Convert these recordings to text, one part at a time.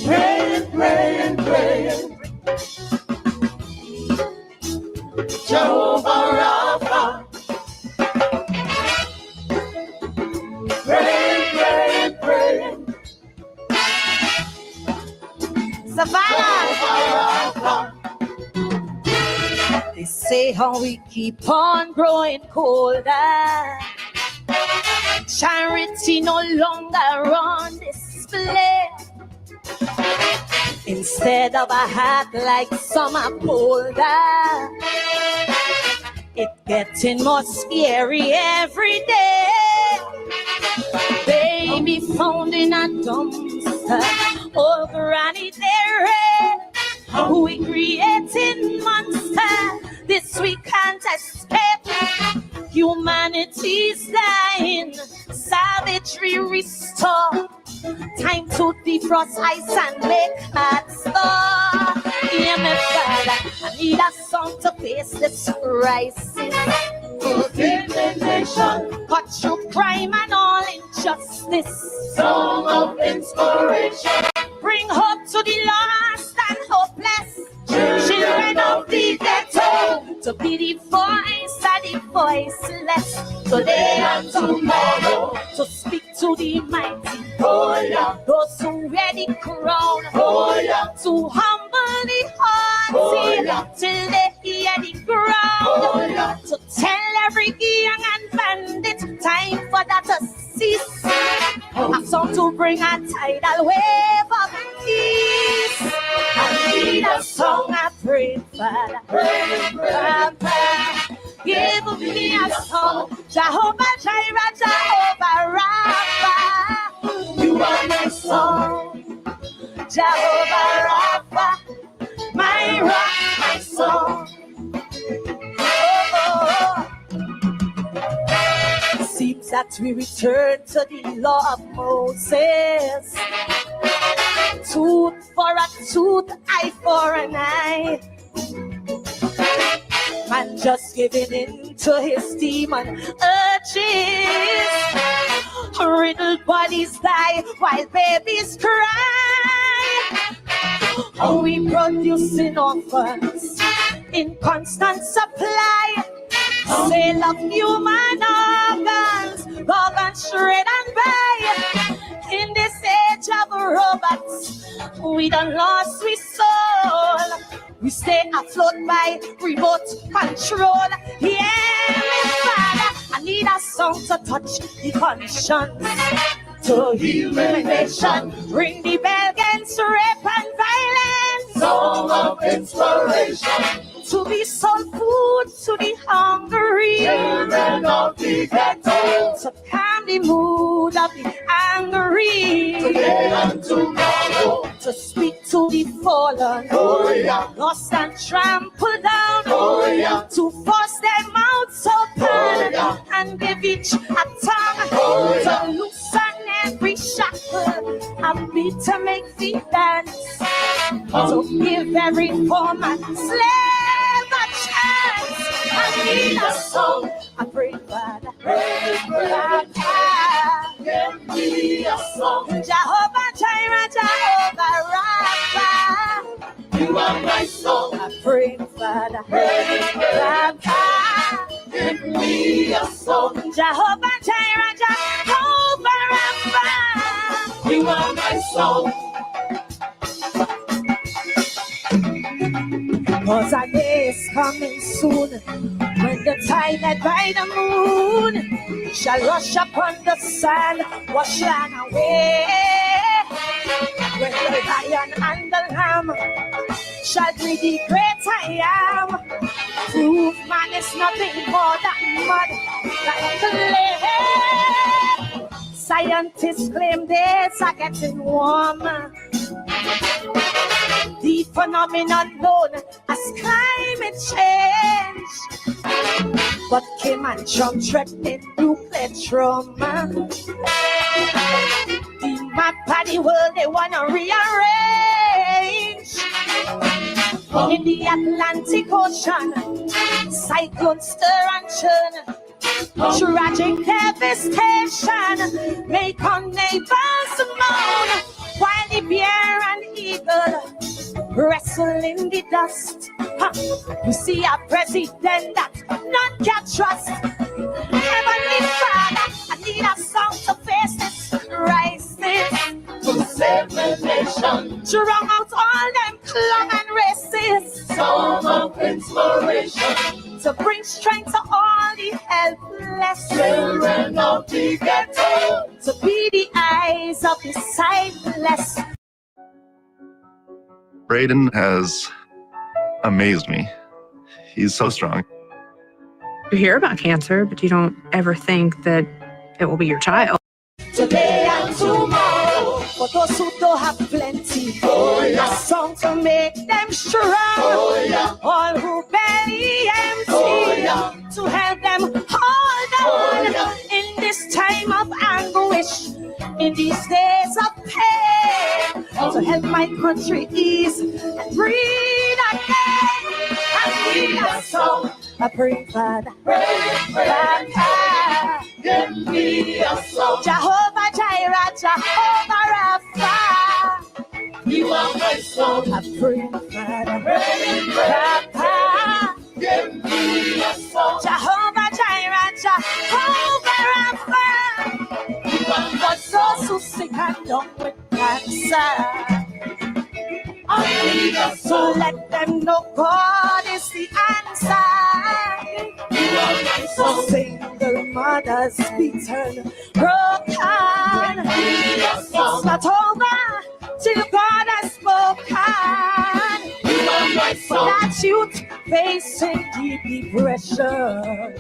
Praying, praying, praying. Jehovah Rapha. Praying, praying, praying. Savannah. They say how we keep on growing colder. Charity no longer on display. Instead of a hat like summer polder, it's getting more scary every day. Baby found in a dumpster, oh granny there. We creating monster, this we can't escape. Humanity's dying, savagery restore. Time to defrost ice and make hearts stop. Hear me, Father, I need a song to face this crisis. Forgive the nation, Cut through crime and all injustice. song of inspiration. Bring hope to the lost and hopeless. Children of the ghetto, To be the voice and the voiceless. today and tomorrow. To speak to the mighty. Oh yeah, Those who wear the crown. oh yeah, To humble the heart. Oh, yeah. Till they hear the ground. oh yeah. To tell every young and bandit, time for that to cease. A song to bring a tidal wave of peace. I need a song I pray, Father. Papa, give me a song. Jehovah Jireh, Jehovah Rapha. You are my song, Jehovah Rapha, my rock, my song. Seems that we return to the law of Moses. Tooth for a tooth, eye for an eye. Man just giving in to his demon urges. Riddled bodies die while babies cry. Are we producing orphans in constant supply? Sale of human organs shred and buy. In this age of robots, we done lost we soul. We stay afloat by remote control. Yeah, my Father, I need a song to touch the conscience, to heal the nation, ring the bell against rape and violence. song of inspiration. To be soul food to the hungry. Children of the ghetto, To calm the mood of the angry. today and tomorrow. To speak to the fallen. Oh yeah, Lost and trampled down. oh yeah, To force their mouths open. Oh, yeah. And give each a tongue. Oh, yeah. To loosen every shackle. A beat to make feet dance. To give every poor man slave a chance. I need a song. I pray, Father. give me a song. Jehovah Jireh, Jehovah Rapha. You are my song. I pray, Father. Give me a song. Jehovah Jireh, Jehovah Rapha. You are my song. Cause our day is coming soon, when the tide that by the moon shall rush upon the sand, wash land away. When the lion and the lamb shall be the great I am, prove man is nothing more than mud like clay. Scientists claim days are getting warmer. The phenomenon known as climate change. But Kim and Trump threatening nuclear trauma. The map of the world they wanna rearrange. In the Atlantic Ocean, cyclones stir and churn. Tragic devastation make our neighbors moan, while the bear and eagle wrestle in the dust. You see a president that none can trust. Heavenly Father, I need a song to face this crisis, to save the nation, to wrong out all them clan and races, song of inspiration, to bring strength to all the helpless children of the ghetto, to be the eyes of the sightless. Braden has amazed me. He's so strong. You hear about cancer, but you don't ever think that it will be your child. Today and tomorrow, for those who don't have plenty, a song to make them strong. All who belly empty, to help them hold on in this time of anguish, in these days of pain, to help my country ease and breathe again. And we are so I pray, Father, Papa, give me a song. Jehovah Jireh, Jehovah Rapha, You are my song. I pray, Father, Papa, Give me a song. Jehovah Jireh, Jehovah Rapha, You are my for those who sick and down with cancer, I need a so song. let them know God is the answer. You are my song. Single mothers beaten, broken. It's not over till God has spoken. You are my For song. that youth facing deep depression,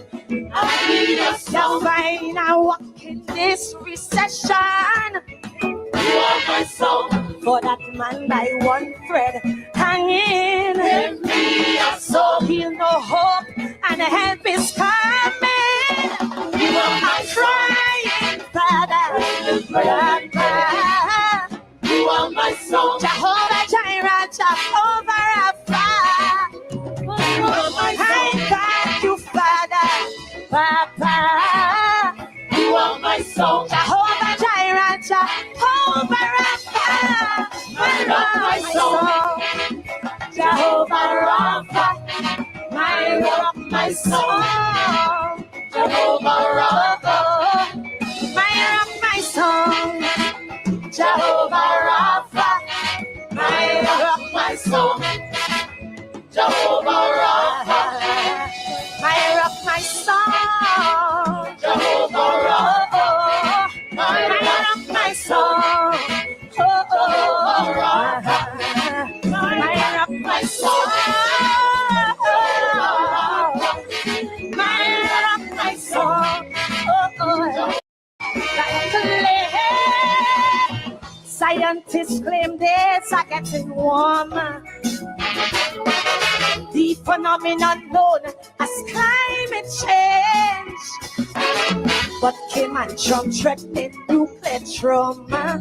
I need a you're song. fine and walk in this recession. You are my song. For that man by one thread hanging, Give me a so song. he'll know hope and help is coming. You are my Crying, Father, Papa, You are my song. Jehovah Jireh, Jehovah Rapha. You are my I song. thank you, Father, Papa, You are my song. Jehovah Jireh, Jehovah Rapha. I love my song. Jehovah Rapha, my rock, my song. Jehovah Rapha. My rock, my song. Jehovah Rapha, my rock, My song. Jehovah Rapha. my rock, my song. Jehovah Rapha. My rock, my song. My rock, my song. My rock, my song. Scientists claim days are getting warmer. The phenomenon known as climate change. But Kim and Trump threatening nuclear trauma.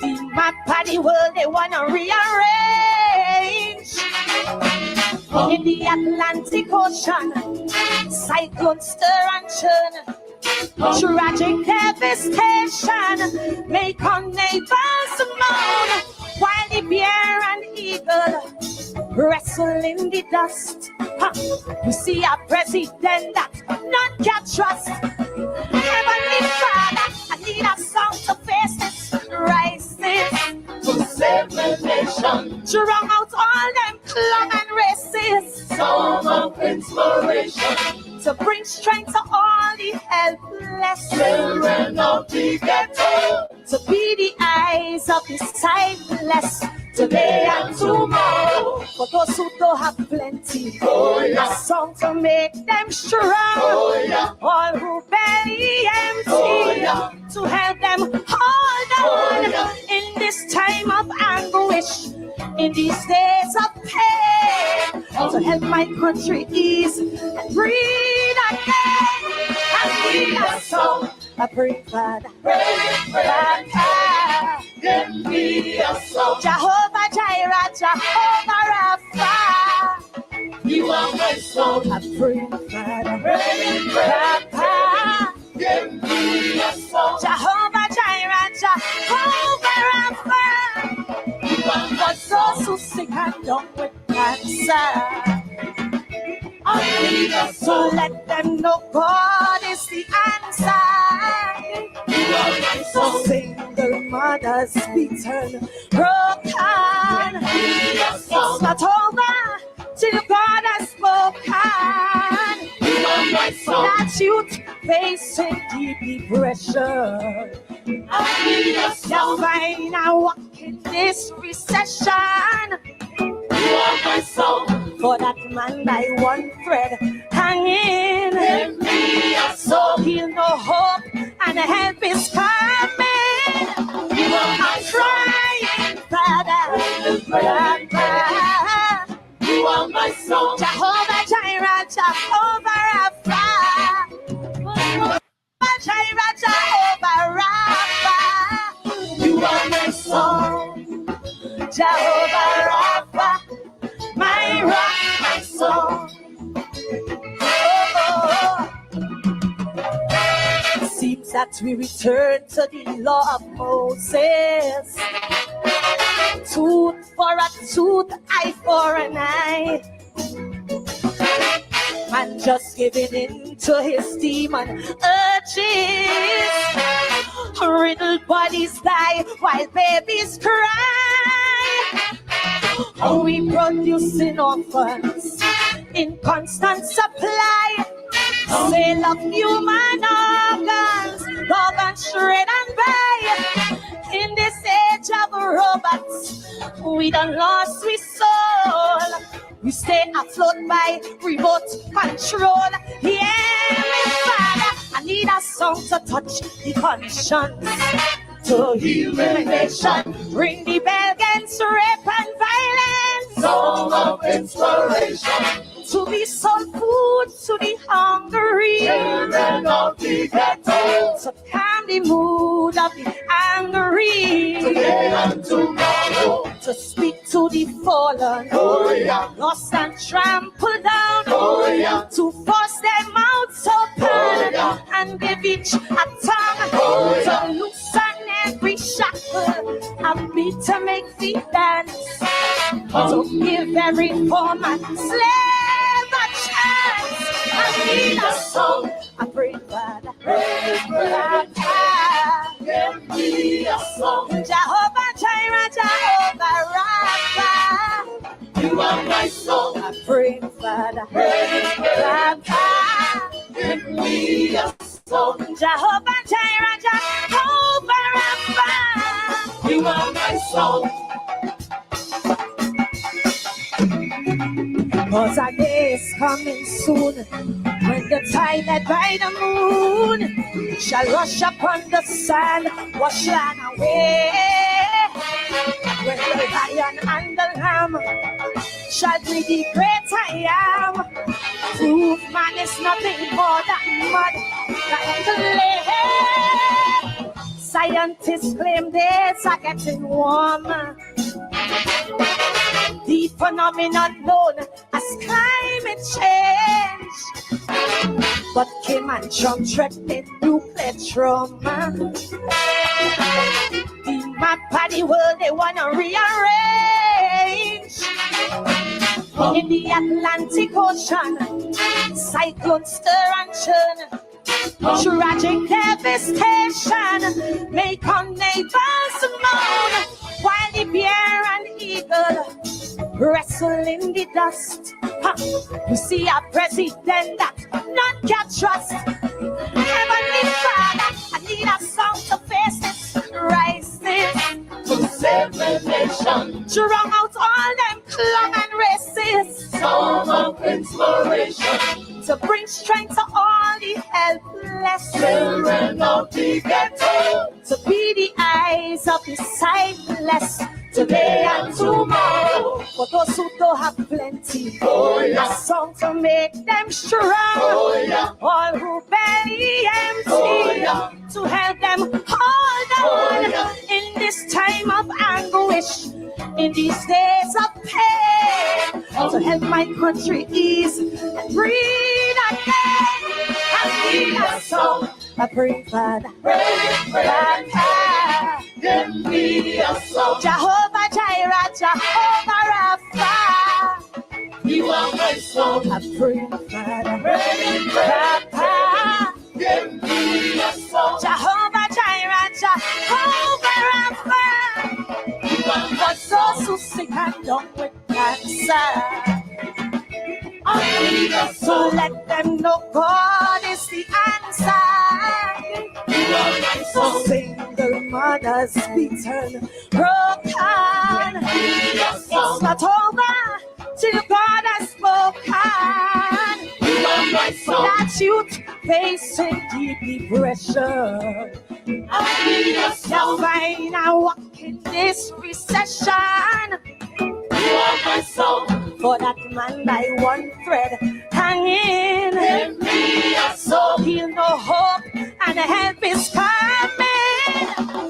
The map of the world they wanna rearrange. In the Atlantic Ocean, cyclones stir and churn. Tragic devastation make our neighbors moan, while the bear and eagle wrestle in the dust. You see a president that none can trust. Heavenly Father, I need a song to face this crisis, To save the nation, to wrong out all them clan and races, song of inspiration, to bring strength to all the helpless, children of the ghetto, to be the eyes of the sightless. today and tomorrow. For those who don't have plenty, Oh a yeah, song to make them strong. oh yeah, All who belly empty, Oh, yeah. to help them hold on Oh, yeah. in this time of anguish, in these days of pain, to help my country ease and breathe again. And we are so I pray, Father, Papa, give me a song. Jehovah Jireh, Jehovah Rapha. You You are my song. I pray, Father. Pray, Papa. give me a song. Jehovah Jireh, Jehovah Rapha. You are my For those who sick and down with cancer, I need a so song. let them know God is the answer. You are my song. Single mothers beaten, broken. Need a It's song. not over till God has spoken. You are my song. That youth facing deep depression. I need a You're song. fine and walk in this recession. You are my song. For that man by one thread hanging. Give me a So song. he'll know hope and help is coming. You are my Crying, Father, Papa. You are my song. Jehovah Jireh, Jehovah Rapha. Jehovah Jireh, Jehovah Rapha. You are my song. Jehovah Rapha, my rock, my song. Oh. Seems that we return to the law of Moses. Tooth for a tooth, eye for an eye. Man just giving in to his demon urges. Riddled bodies die while babies cry. Are we producing orphans in constant supply? Sale of human organs, organs shred and buy. In this age of robots, we done lost we soul. We stay afloat by remote control. Yeah, my Father, I need a song to touch the conscience, to heal the nation, ring the bell against rape and violence. Song of inspiration. To be some food to the hungry, Children of the ghetto. to calm the mood of the angry, Today and tomorrow. to speak to the fallen, Oh yeah. lost and trampled down, Oh yeah. to force their mouths open, Oh, yeah. and give each a tongue, Oh, yeah. to loosen every shackle, a beat to make feet dance, to give every foreman slave a chance. I need a song, I pray, Father, Give me a song. Jehovah Jireh, Jehovah Rapha. You are my song. I pray, Father, Give me a song. Jehovah Jireh, Jehovah Rapha. You are my song. Cause a day is coming soon when the tide led by the moon shall rush upon the sand, wash land away. When the lion and the lamb shall be the great I am, prove man is nothing more than mud that clay. Scientists claim days are getting warmer. The phenomenon known as climate change. But Kim and Trump threatening nuclear trauma. The map of the world they wanna rearrange. In the Atlantic Ocean, cyclones stir and churn. Tragic devastation make our neighbors moan, while the bear and eagle wrestle in the dust. You see a president that none can trust. Heavenly Father, I need a song to face this crisis, To save the nation. drown out all them clung and races, Song of inspiration. to bring strength to all the helpless, Children of the ghetto. to be the eyes of the sightless, today and tomorrow. For those who don't have plenty, Oh yeah. a song to make them strong. Oh yeah. All who belly empty, Oh, yeah. to help them hold on Oh, yeah. in this time of anguish, in these days of pain. to help my country ease and breathe again. And lead us so. I pray, Father. Give me a song. Jehovah Jireh, Jehovah Rapha. You are my song. I pray, Father. Give me a song. Jehovah Jireh, Jehovah Rapha. You are my For those who sick and down with cancer, I need a so song. let them know God is the answer. You are my song. Single mothers beaten, broken. It's not over till God has spoken. You are my song. That youth facing deep depression. I need a You're song. fine and walk in this recession. You are my song. For that man by one thread hanging. Give me a So song. he'll know hope and help is coming.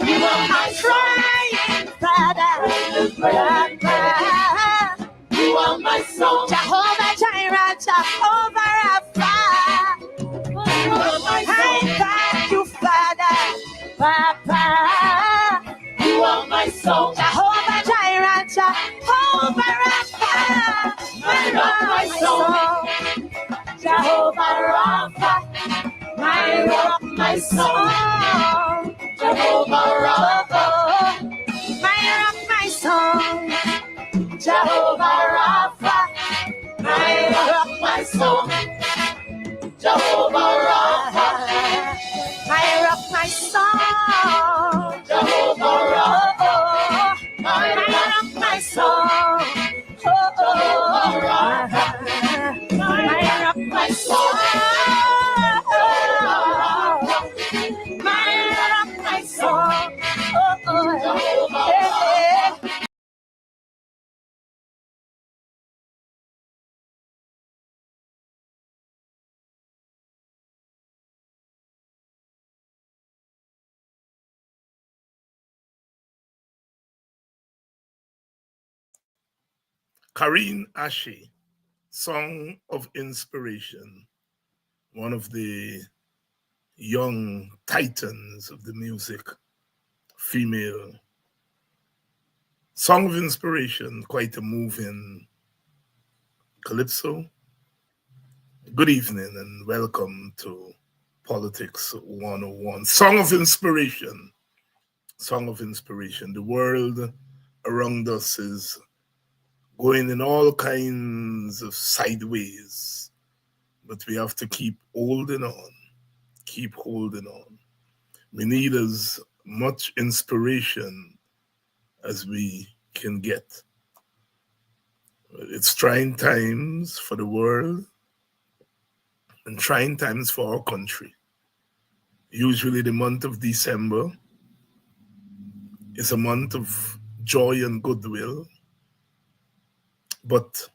You are my Trying, Father. You are my song. Jehovah Jireh, Jehovah Rapha. You are my I song. thank you, Father. Papa. You are my song. Jehovah Jireh, Jehovah Rapha. My rock, my song. Jehovah Rapha. My rock, my song. Jehovah Rapha. My rock, my song. Jehovah Rapha. My rock, My song. Jehovah Rapha. my rock, my song. Jehovah Rapha. My rock, my song. My rock, my song. My rock, my song. Karine Ashe, Song of Inspiration, one of the young titans of the music, female. Song of Inspiration, quite a moving calypso. Good evening and welcome to Politics 101. Song of Inspiration. Song of Inspiration. The world around us is going in all kinds of sideways, but we have to keep holding on. Keep holding on. We need as much inspiration as we can get. It's trying times for the world and trying times for our country. Usually the month of December is a month of joy and goodwill, but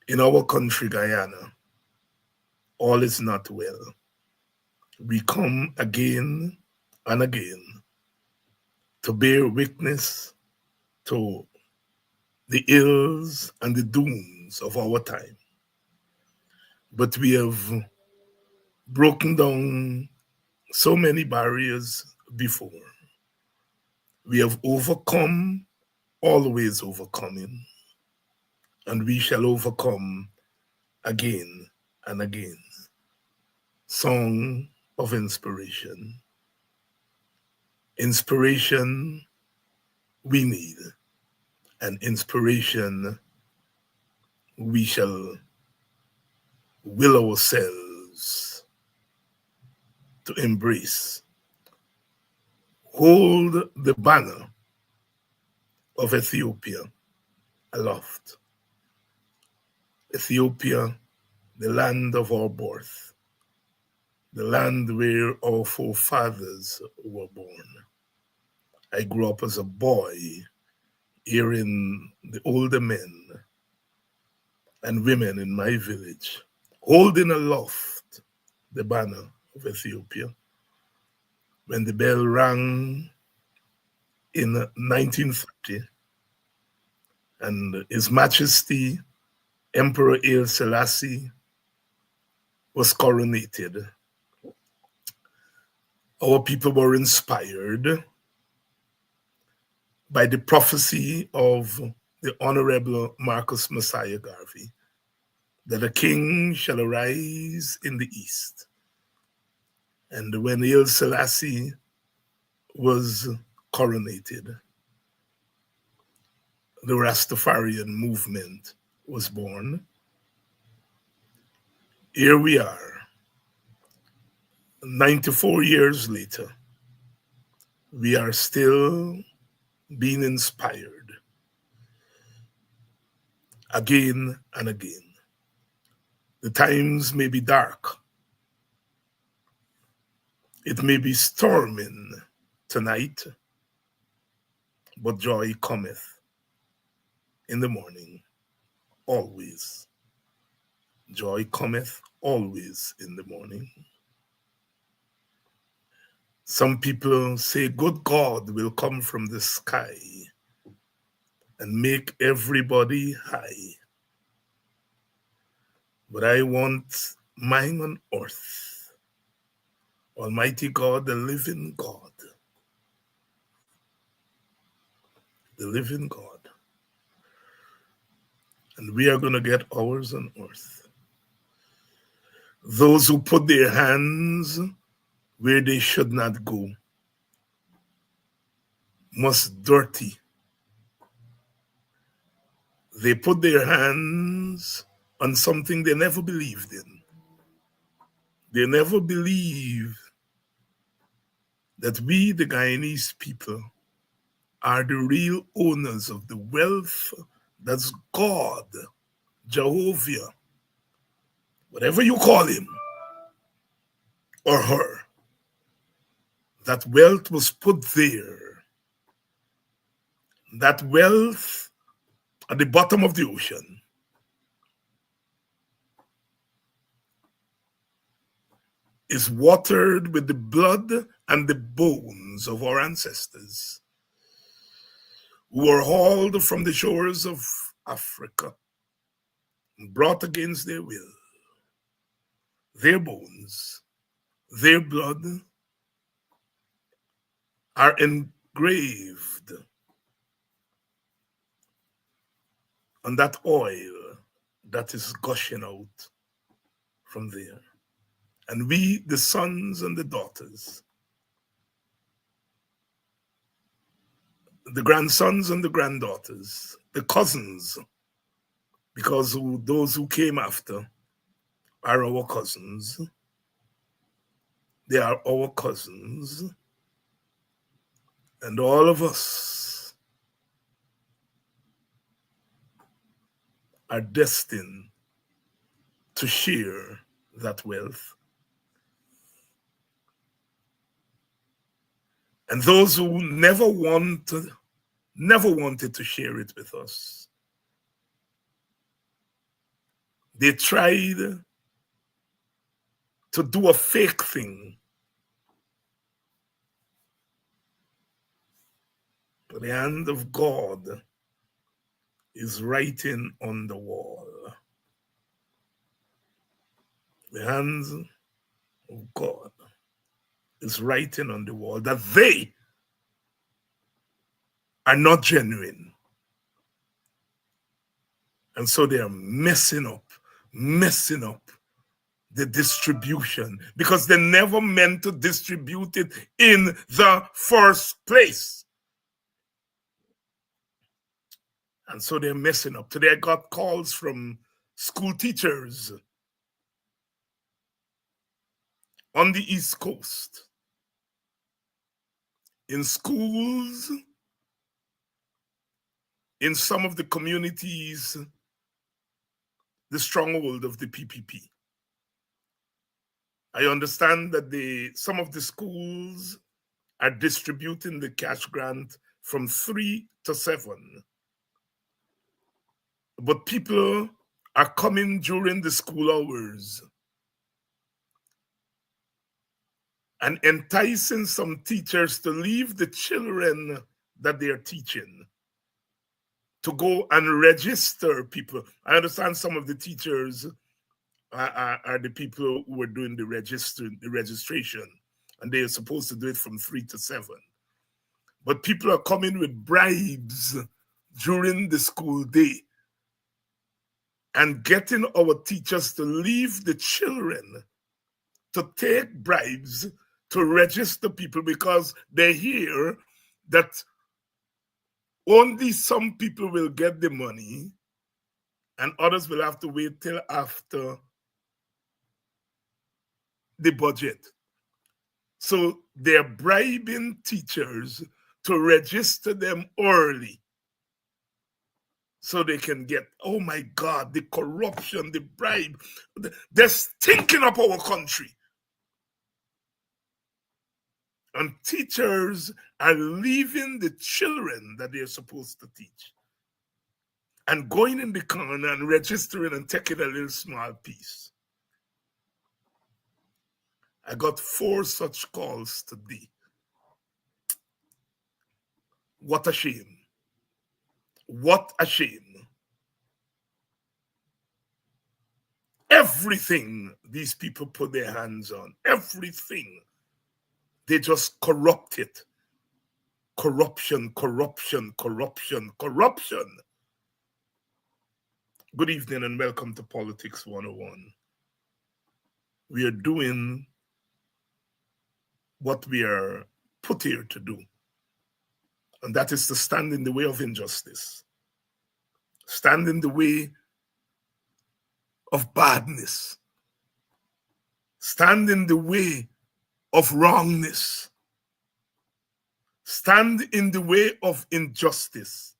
in our country, Guyana, all is not well. We come again and again to bear witness to the ills and the dooms of our time. But we have broken down so many barriers before. We have overcome, always overcoming, and we shall overcome again and again. Song of Inspiration. Inspiration we need, and inspiration we shall will ourselves to embrace. Hold the banner of Ethiopia aloft. Ethiopia, the land of our birth, the land where our forefathers were born. I grew up as a boy hearing the older men and women in my village holding aloft the banner of Ethiopia. When the bell rang in 1930 and His Majesty Emperor Haile Selassie was coronated, our people were inspired by the prophecy of the Honorable Marcus Messiah Garvey that a king shall arise in the east. And when Haile Selassie was coronated, the Rastafarian movement was born. Here we are, 94 years later. We are still being inspired again and again. The times may be dark. It may be storming tonight, but joy cometh in the morning, always. Joy cometh always in the morning. Some people say good God will come from the sky and make everybody high. But I want mine on earth. Almighty God, the living God. The living God. And we are going to get ours on earth. Those who put their hands where they should not go must dirty. They put their hands on something they never believed in. They never believed that we, the Guyanese people, are the real owners of the wealth that's God, Jehovah, whatever you call him or her. That wealth was put there. That wealth at the bottom of the ocean is watered with the blood and the bones of our ancestors who were hauled from the shores of Africa and brought against their will. Their bones, their blood are engraved on that oil that is gushing out from there. And we, the sons and the daughters, the grandsons and the granddaughters, the cousins, because those who came after are our cousins. They are our cousins. And all of us are destined to share that wealth. And those who never wanted to share it with us, they tried to do a fake thing. But the hand of God is writing on the wall. The hand of God is writing on the wall that they are not genuine. And so they are messing up the distribution because they never meant to distribute it in the first place. And so they're messing up. Today I got calls from school teachers on the East Coast, in schools, in some of the communities, the stronghold of the PPP. I understand that some of the schools are distributing the cash grant from 3 to 7. But people are coming during the school hours and enticing some teachers to leave the children that they are teaching to go and register people. I understand some of the teachers are the people who are doing the registration, and they are supposed to do it from 3 to 7. But people are coming with bribes during the school day and getting our teachers to leave the children to take bribes to register people because they hear that only some people will get the money and others will have to wait till after the budget. So they're bribing teachers to register them early so they can get, oh my God, the corruption, the bribe, they're stinking up our country. And teachers are leaving the children that they're supposed to teach and going in the corner and registering and taking a little small piece. I got 4 such calls today. What a shame. What a shame. Everything these people put their hands on, everything, they just corrupt it. Corruption, corruption, corruption, corruption. Good evening and welcome to Politics 101. We are doing what we are put here to do, and that is to stand in the way of injustice, stand in the way of badness, stand in the way of wrongness, stand in the way of injustice,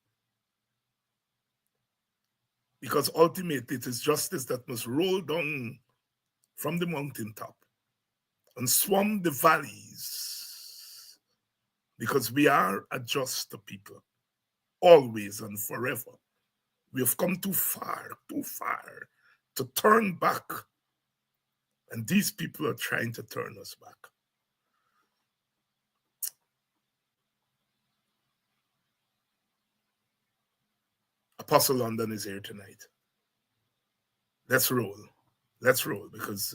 because ultimately it is justice that must roll down from the mountaintop and swamp the valleys, because we are a just people, always and forever. We have come too far to turn back, and these people are trying to turn us back. Apostle London is here tonight. Let's roll. Let's roll, because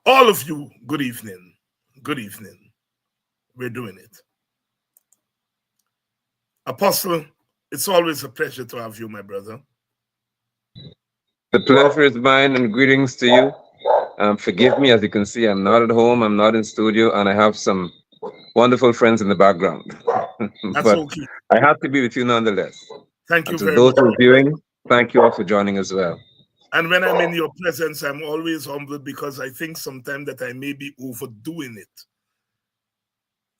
all of you, good evening. Good evening. We're doing it. Apostle, it's always a pleasure to have you, my brother. The pleasure is mine, and greetings to you. Forgive me, as you can see, I'm not at home, I'm not in studio, and I have some wonderful friends in the background. That's but okay. I have to be with you nonetheless. Thank you and to very those much. who are viewing, thank you all for joining as well. And when I'm in your presence, I'm always humbled, because I think sometimes that I may be overdoing it.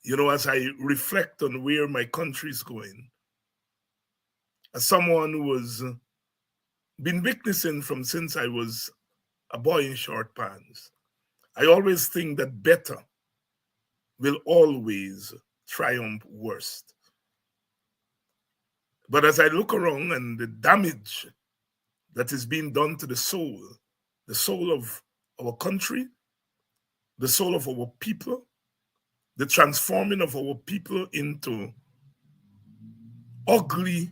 You know, as I reflect on where my country is going, as someone who has been witnessing from since I was a boy in short pants, I always think that better will always triumph worst. But as I look around and the damage that is being done to the soul of our country, the soul of our people, the transforming of our people into ugliness.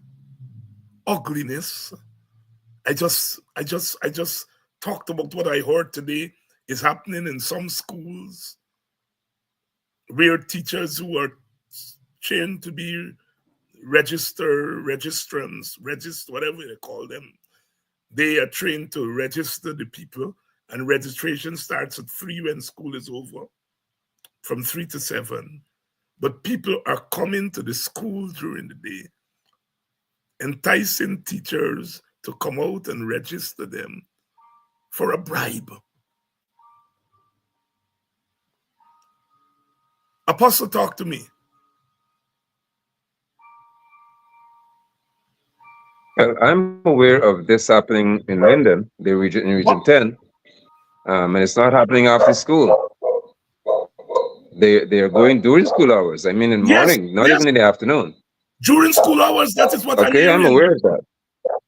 I just talked about what I heard today is happening in some schools, where teachers who are trained to be registrants, whatever they call them, they are trained to register the people, and registration starts at 3 when school is over, from 3 to 7. But people are coming to the school during the day, enticing teachers to come out and register them for a bribe. Apostle, talk to me. Well, I'm aware of this happening in Linden, in Region 10, and it's not happening after school. They are going during school hours. I mean, in the morning, not even in the afternoon. During school hours, that is what I'm hearing. Okay, I'm aware of that.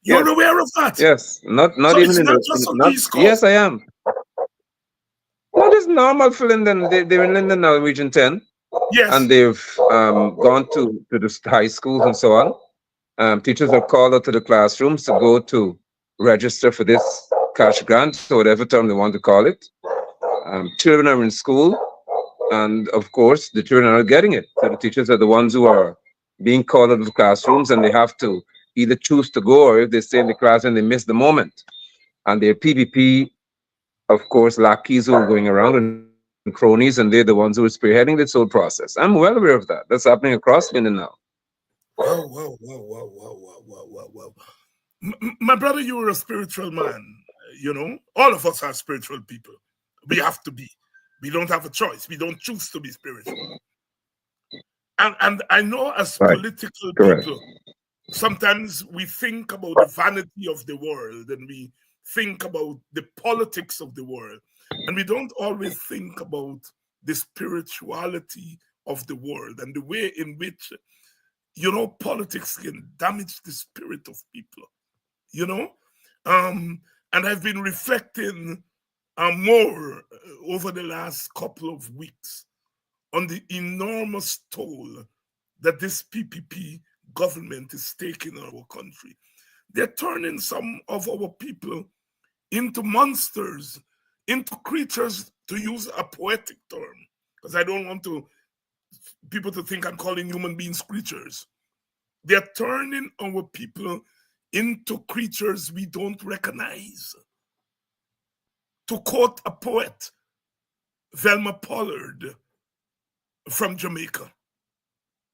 You're aware of that? Yes, not so even in the East Coast. Yes, I am. Well, it's normal for Linden. They're in Linden now, Region 10. Yes. and they've gone to the high schools and so on. Teachers are called out to the classrooms to go to register for this cash grant, or whatever term they want to call it. Children are in school, and of course, the children are not getting it. So the teachers are the ones who are being called out of the classrooms, and they have to either choose to go, or if they stay in the class and they miss the moment. And their PPP, of course, lackeys who are going around and cronies, and they're the ones who are spearheading this whole process. I'm well aware of that. That's happening across London now. Wow, wow, wow, wow, wow, wow, wow, wow, wow. My brother, you were a spiritual man. You know, all of us are spiritual people. We have to be. We don't have a choice. We don't choose to be spiritual. And I know as Right. political Correct. people, sometimes we think about the vanity of the world and we think about the politics of the world. And we don't always think about the spirituality of the world and the way in which, you know, politics can damage the spirit of people, you know? And I've been reflecting more over the last couple of weeks on the enormous toll that this PPP government is taking in our country. They're turning some of our people into monsters, into creatures, to use a poetic term, because I don't want people to think I'm calling human beings creatures. They're turning our people into creatures we don't recognize. To quote a poet, Velma Pollard from Jamaica.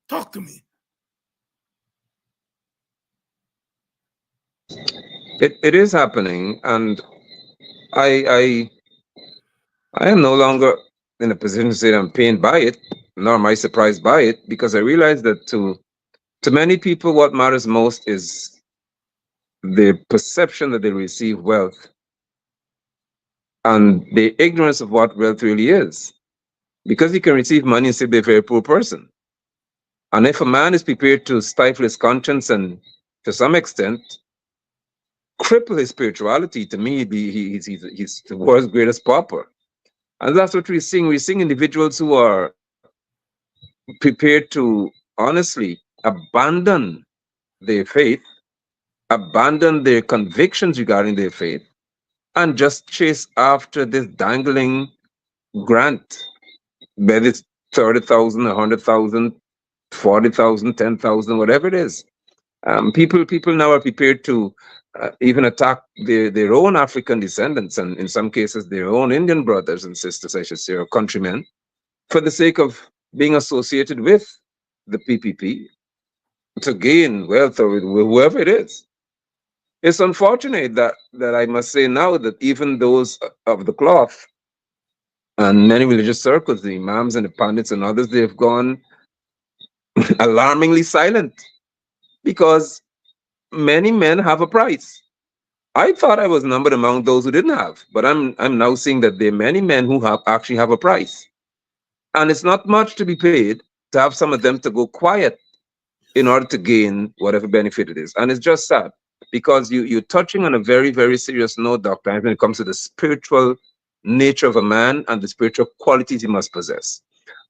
Talk to me. It is happening, and I I am no longer in a position to say that I'm pained by it, nor am I surprised by it, because I realize that to many people, what matters most is the perception that they receive wealth and the ignorance of what wealth really is. Because you can receive money and still be a very poor person. And if a man is prepared to stifle his conscience and, to some extent, cripple his spirituality, to me, he's the world's greatest pauper. And that's what we're seeing. We're seeing individuals who are prepared to honestly abandon their faith, abandon their convictions regarding their faith, and just chase after this dangling grant, whether it's 30,000, 100,000, 40,000, 10,000, whatever it is. People now are prepared to even attack their own African descendants, and in some cases their own Indian brothers and sisters, I should say, or countrymen, for the sake of being associated with the PPP to gain wealth, or with whoever it is. It's unfortunate that I must say now that even those of the cloth and many religious circles, the imams and the pundits and others, they've gone alarmingly silent, because many men have a price. I thought I was numbered among those who didn't have, but I'm now seeing that there are many men who actually have a price, and it's not much to be paid to have some of them to go quiet in order to gain whatever benefit it is. And it's just sad, because you're touching on a very, very serious note, Doctor, when it comes to the spiritual nature of a man and the spiritual qualities he must possess.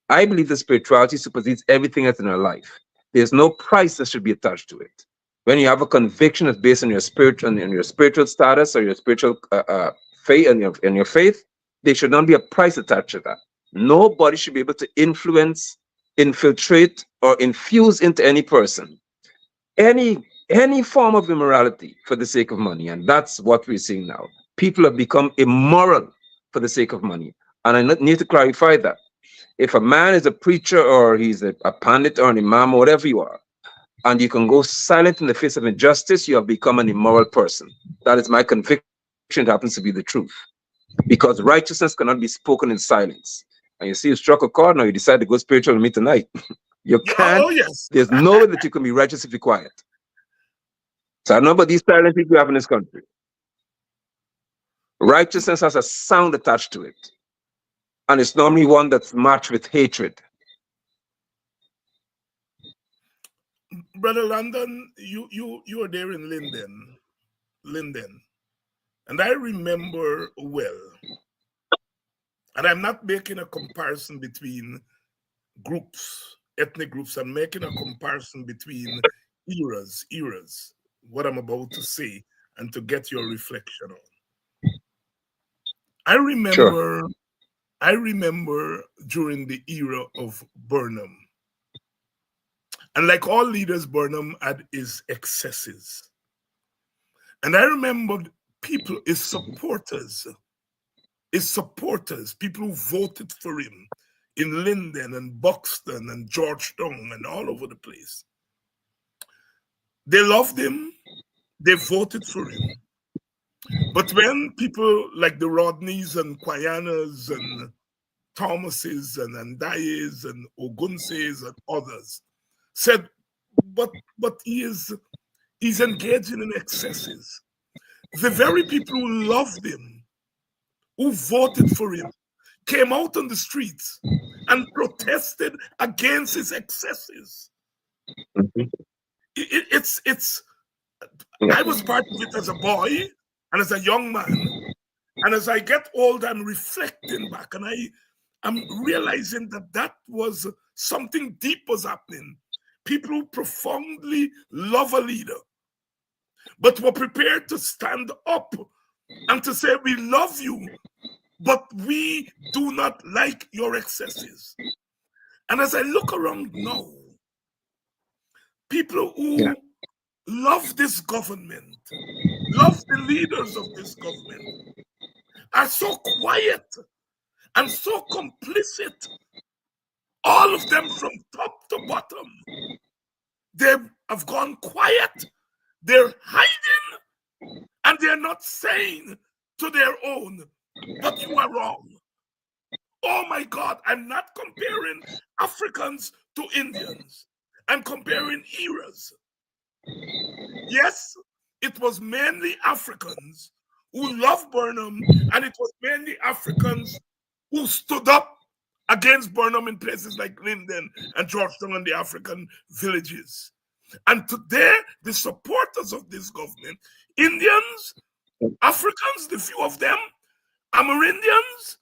I believe that spirituality supersedes everything else in our life. There's no price that should be attached to it. When you have a conviction that's based on your spirit and your spiritual status, or your spiritual faith and your faith, there should not be a price attached to that. Nobody should be able to influence, infiltrate, or infuse into any person any form of immorality for the sake of money. And that's what we're seeing now. People have become immoral for the sake of money. And I need to clarify that. If a man is a preacher, or he's a pandit or an imam, or whatever you are, and you can go silent in the face of injustice, you have become an immoral person. That is my conviction. It happens to be the truth. Because righteousness cannot be spoken in silence. And you see, you struck a chord, now you decide to go spiritual with me tonight. You can't. Oh, yes. There's no way that you can be righteous if you're quiet. So I don't know about these silent people we have in this country. Righteousness has a sound attached to it. And it's normally one that's matched with hatred. Brother London, you were there in Linden. And I remember well, and I'm not making a comparison between groups, ethnic groups, and making a comparison between eras, what I'm about to say, and to get your reflection on. Sure. I remember during the era of Burnham, and like all leaders, Burnham had his excesses. And I remembered people, his supporters, people who voted for him in Linden and Buxton and Georgetown and all over the place. They loved him, they voted for him. But when people like the Rodneys and Quayanas and Thomases and Andayes and Ogunses and others said, but he's engaging in excesses. The very people who loved him, who voted for him, came out on the streets and protested against his excesses. It's I was part of it as a boy and as a young man. And as I get older, I'm reflecting back and I'm realizing that was something deep was happening. People who profoundly love a leader, but were prepared to stand up and to say, we love you, but we do not like your excesses. And as I look around now, people who love this government, love the leaders of this government, are so quiet and so complicit, all of them from top to bottom. They have gone quiet, they're hiding, and they're not saying to their own, but you are wrong. Oh my God, I'm not comparing Africans to Indians. I'm comparing eras. Yes, it was mainly Africans who loved Burnham, and it was mainly Africans who stood up against Burnham in places like Linden and Georgetown and the African villages. And today, the supporters of this government, Indians, Africans, the few of them, Amerindians,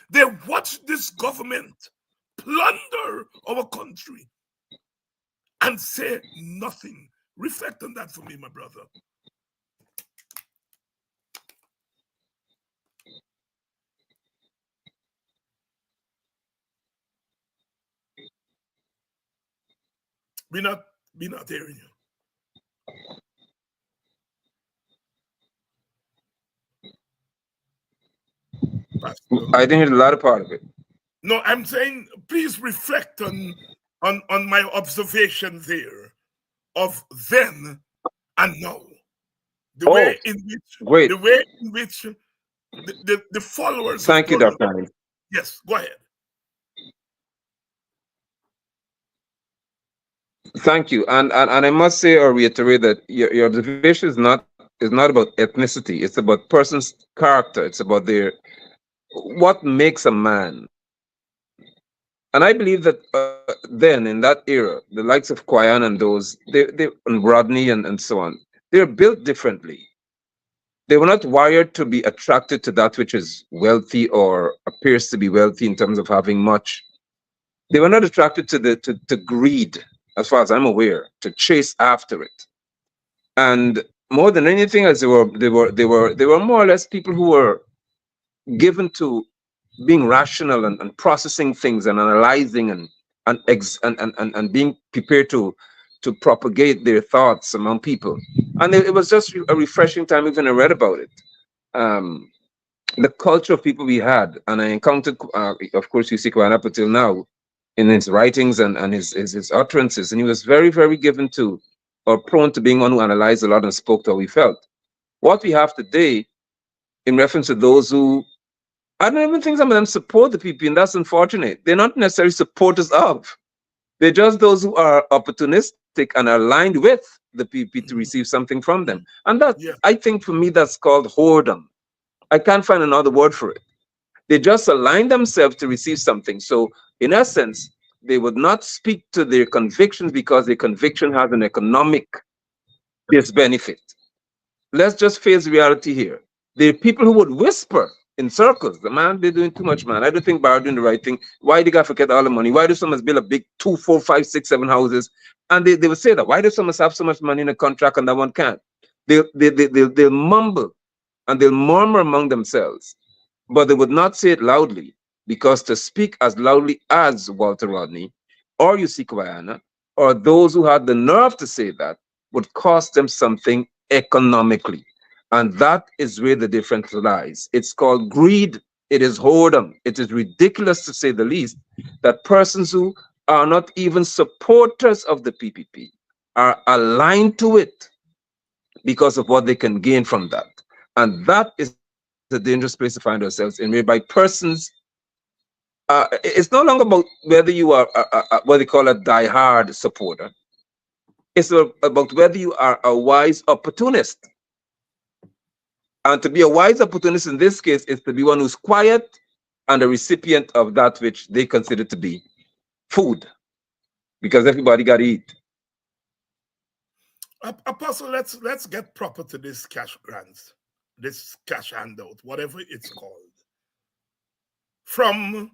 they watch this government plunder our country and say nothing. Reflect on that for me, my brother. We're not hearing you. I didn't hear the latter part of it. No, I'm saying please reflect on my observation there of then and now. The way in which the followers. Thank you, Dr. Annie. Yes, go ahead. Thank you, and I must say or reiterate that your observation is not about ethnicity. It's about person's character. It's about what makes a man. And I believe that then in that era, the likes of Quayan and those they and Rodney and so on, they're built differently. They were not wired to be attracted to that which is wealthy or appears to be wealthy in terms of having much. They were not attracted to greed, as far as I'm aware, to chase after it. And more than anything else, they were more or less people who were given to being rational and processing things and analyzing and being prepared to propagate their thoughts among people. And it was just a refreshing time even I read about it. The culture of people we had, and I encountered, of course, Yussi Kwan up until now in his writings and his utterances, and he was very, very given to, or prone to being one who analyzed a lot and spoke to how he felt. What we have today, in reference to those who, I don't even think some of them support the PPP, and that's unfortunate. They're not necessarily supporters of. They're just those who are opportunistic and are aligned with the PPP to receive something from them. And that, I think for me, that's called whoredom. I can't find another word for it. They just align themselves to receive something. So in essence, they would not speak to their convictions because their conviction has an economic disbenefit. Let's just face reality here. There are people who would whisper in circles. The man, they're doing too much, man. I don't think Barra doing the right thing. Why they got to forget all the money? Why do someone build a big 2, 4, 5, 6, 7 houses? And they would say that. Why do someone have so much money in a contract and that one can't? They'll mumble and they'll murmur among themselves, but they would not say it loudly, because to speak as loudly as Walter Rodney or Yussi Kwayana or those who had the nerve to say that would cost them something economically. And that is where the difference lies. It's called greed. It is whoredom. It is ridiculous, to say the least, that persons who are not even supporters of the PPP are aligned to it because of what they can gain from that. And that is the dangerous place to find ourselves in, whereby persons, it's no longer about whether you are what they call a die-hard supporter. It's about whether you are a wise opportunist. And to be a wise opportunist in this case is to be one who's quiet and a recipient of that which they consider to be food, because everybody got to eat. Apostle, let's get proper to this cash grants, this cash handout, whatever it's called. From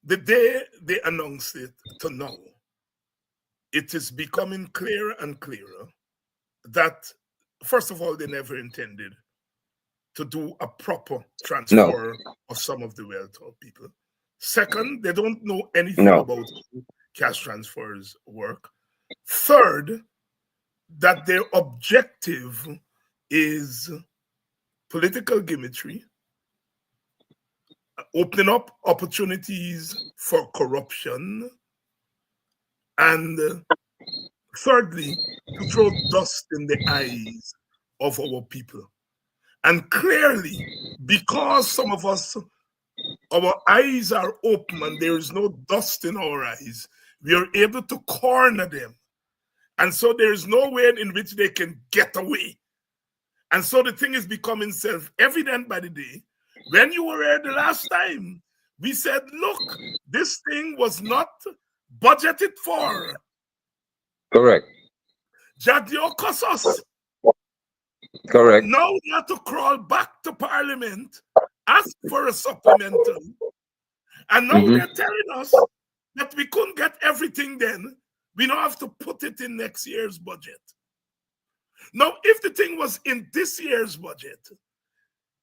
the day they announced it to now, it is becoming clearer and clearer that, first of all, they never intended to do a proper transfer of some of the wealth of people. Second, they don't know anything about how cash transfers work. Third, that their objective is political gimmickry, opening up opportunities for corruption, and thirdly, to throw dust in the eyes of our people. And clearly, because some of us, our eyes are open and there is no dust in our eyes, we are able to corner them. And so there is no way in which they can get away. And so the thing is becoming self-evident by the day. When you were here the last time, we said, look, this thing was not budgeted for. Correct. Jagdio cost us. Correct. Now we have to crawl back to Parliament, ask for a supplemental. And now they're telling us that we couldn't get everything then. We now have to put it in next year's budget. Now, if the thing was in this year's budget,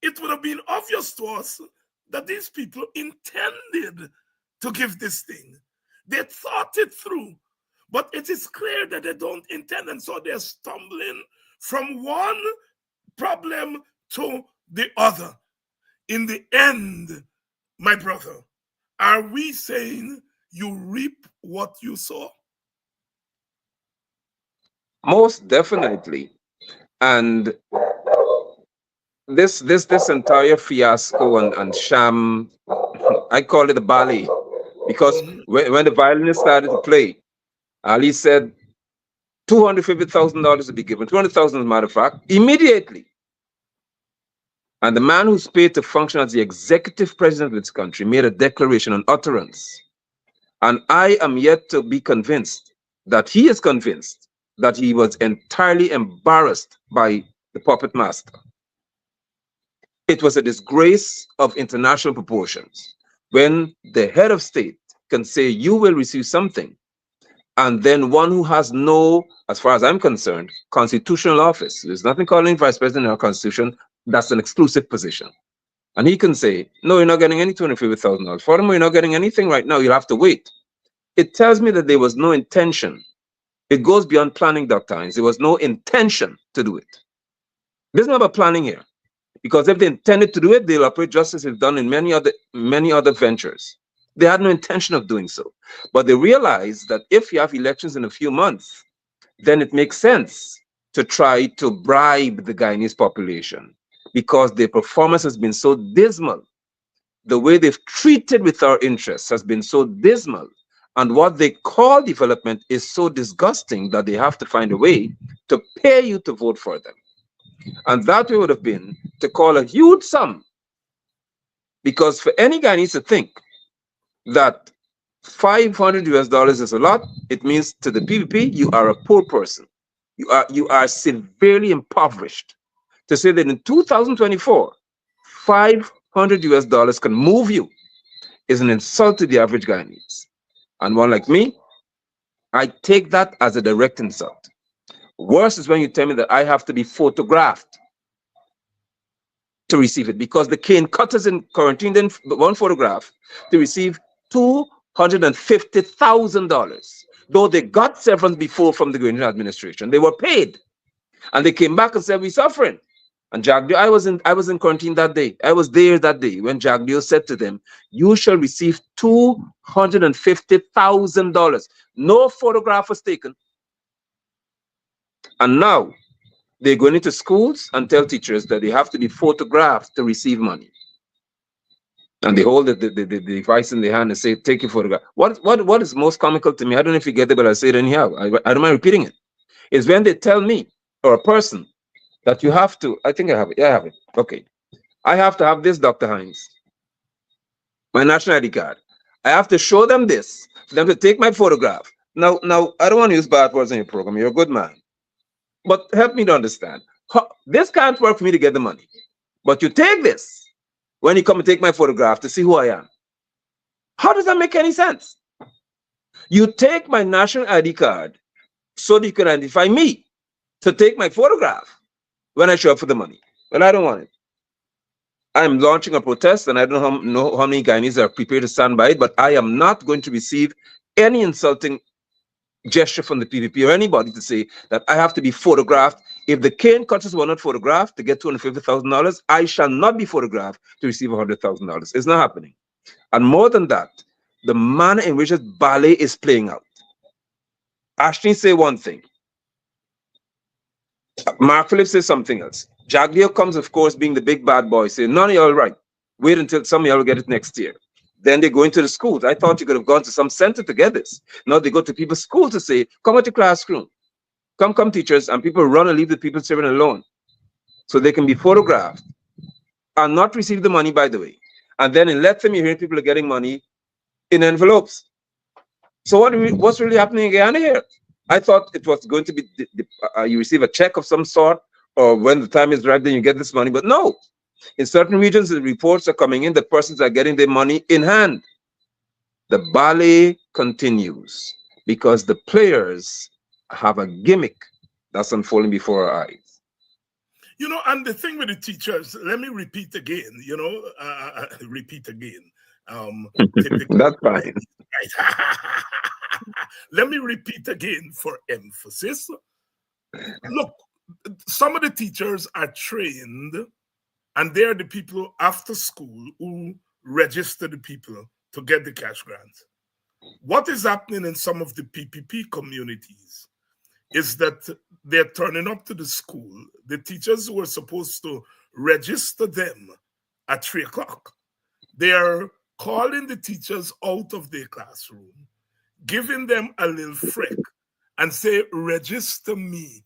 it would have been obvious to us that these people intended to give this thing. They thought it through. But it is clear that they don't intend, and so they're stumbling from one problem to the other. In the end, my brother, are we saying you reap what you sow? Most definitely. And this entire fiasco and sham, I call it a ballet, because when the violinist started to play, Ali said $250,000 to be given, 200,000 as a matter of fact, immediately. And the man who's paid to function as the executive president of this country made a declaration, an utterance. And I am yet to be convinced that he is convinced that he was entirely embarrassed by the puppet master. It was a disgrace of international proportions when the head of state can say you will receive something, and then one who has no, as far as I'm concerned, constitutional office. There's nothing called vice president in our constitution. That's an exclusive position. And he can say, no, you're not getting any $250,000. Furthermore, you're not getting anything right now. You'll have to wait. It tells me that there was no intention. It goes beyond planning, Dr. Hines. There was no intention to do it. There's not about planning here. Because if they intended to do it, they'll operate just as they've done in many other ventures. They had no intention of doing so. But they realized that if you have elections in a few months, then it makes sense to try to bribe the Guyanese population, because their performance has been so dismal. The way they've treated with our interests has been so dismal. And what they call development is so disgusting that they have to find a way to pay you to vote for them. And that way would have been to call a huge sum. Because for any Guyanese to think that $500 is a lot, it means to the PPP, you are a poor person. You are severely impoverished. To say that in 2024, $500 $100 can move you is an insult to the average Guyanese. And one like me, I take that as a direct insult. Worse is when you tell me that I have to be photographed to receive it, because the cane cutters in quarantine then one photograph to receive $250,000. Though they got severance before from the Guyanese administration, they were paid, and they came back and said, we're suffering. And Jagdio, I was in quarantine that day. I was there that day when Jagdio said to them, you shall receive $250,000. No photograph was taken. And now they're going into schools and tell teachers that they have to be photographed to receive money. And they hold the device in their hand and say, take your photograph. What is most comical to me, I don't know if you get it, but I'll say it anyhow. I don't mind repeating it. Is when they tell me, or a person, that you have to, I think I have it. Yeah, I have it. Okay. I have to have this, Dr. Hines, my national ID card. I have to show them this for them to take my photograph. Now, I don't want to use bad words in your program. You're a good man. But help me to understand. This can't work for me to get the money. But you take this when you come and take my photograph to see who I am. How does that make any sense? You take my national ID card so that you can identify me, to take my photograph when I show up for the money. Well, I don't want it. I'm launching a protest, and I don't know how many Guyanese are prepared to stand by it, but I am not going to receive any insulting gesture from the PPP or anybody to say that I have to be photographed. If the cane cutters were not photographed to get $250,000, I shall not be photographed to receive $100,000. It's not happening. And more than that, the manner in which this ballet is playing out. Ashley say one thing. Mark Phillips says something else. Jagdio comes, of course, being the big bad boy, saying, none of y'all right. Wait until some of y'all will get it next year. Then they go into the schools. I thought you could have gone to some center to get this. Now they go to people's school to say, come at your classroom. Come, teachers. And people run and leave the people serving alone. So they can be photographed and not receive the money, by the way. And then in Lethem, you're hearing people are getting money in envelopes. So what's really happening in Guyana here? I thought it was going to be you receive a check of some sort, or when the time is right, then you get this money. But no, in certain regions, the reports are coming in that persons are getting their money in hand. The ballet continues because the players have a gimmick that's unfolding before our eyes. You know, and the thing with the teachers, let me repeat again, repeat again. That's fine. Let me repeat again for emphasis. Look, some of the teachers are trained, and they're the people after school who register the people to get the cash grants. What is happening in some of the PPP communities is that they're turning up to the school. The teachers who are supposed to register them at 3 o'clock, they're calling the teachers out of their classroom, giving them a little frick and say, register me.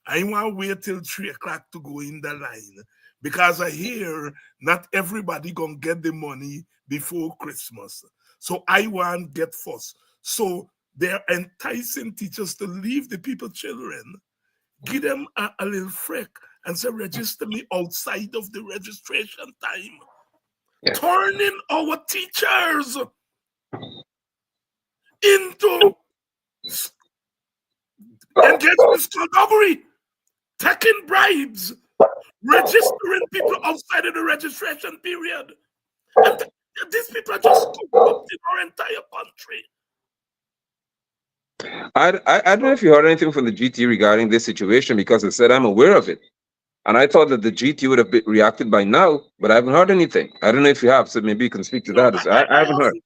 I want to wait till 3 o'clock to go in the line because I hear not everybody gonna get the money before Christmas. So I want to get first. So they're enticing teachers to leave the people children, give them a little frick and say, register me outside of the registration time. Yeah. Turning our teachers into engagement skullduggery, taking bribes, registering people outside of the registration period. And these people are just corrupting our entire country. I don't know if you heard anything from the GT regarding this situation, because I said I'm aware of it. And I thought that the GT would have reacted by now, but I haven't heard anything. I don't know if you have, so maybe you can speak to that. I haven't heard.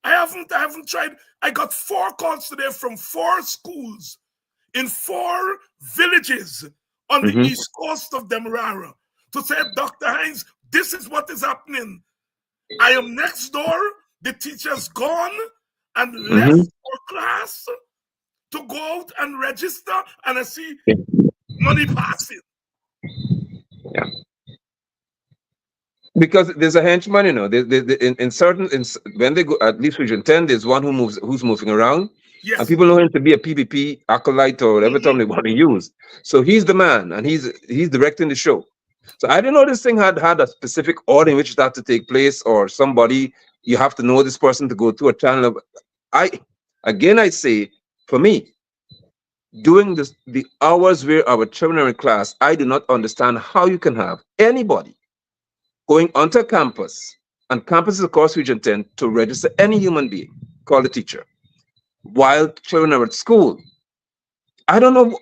I haven't tried. I got 4 calls today from 4 schools in 4 villages on the east coast of Demerara to say, Dr. Hines, this is what is happening. I am next door. The teacher's gone and left for class to go out and register, and I see money passing. Yeah. Because there's a henchman, you know. When they go, at least region 10, there's one who's moving around. Yes. And people know him to be a PPP acolyte or whatever term they want to use. So he's the man, and he's directing the show. So I didn't know this thing had a specific order in which it had to take place, or somebody, you have to know this person to go through a channel. I say, for me, doing this, the hours where our children are in class, I do not understand how you can have anybody going onto campus, and campus is across Region 10, to register any human being, call the teacher, while children are at school. I don't know.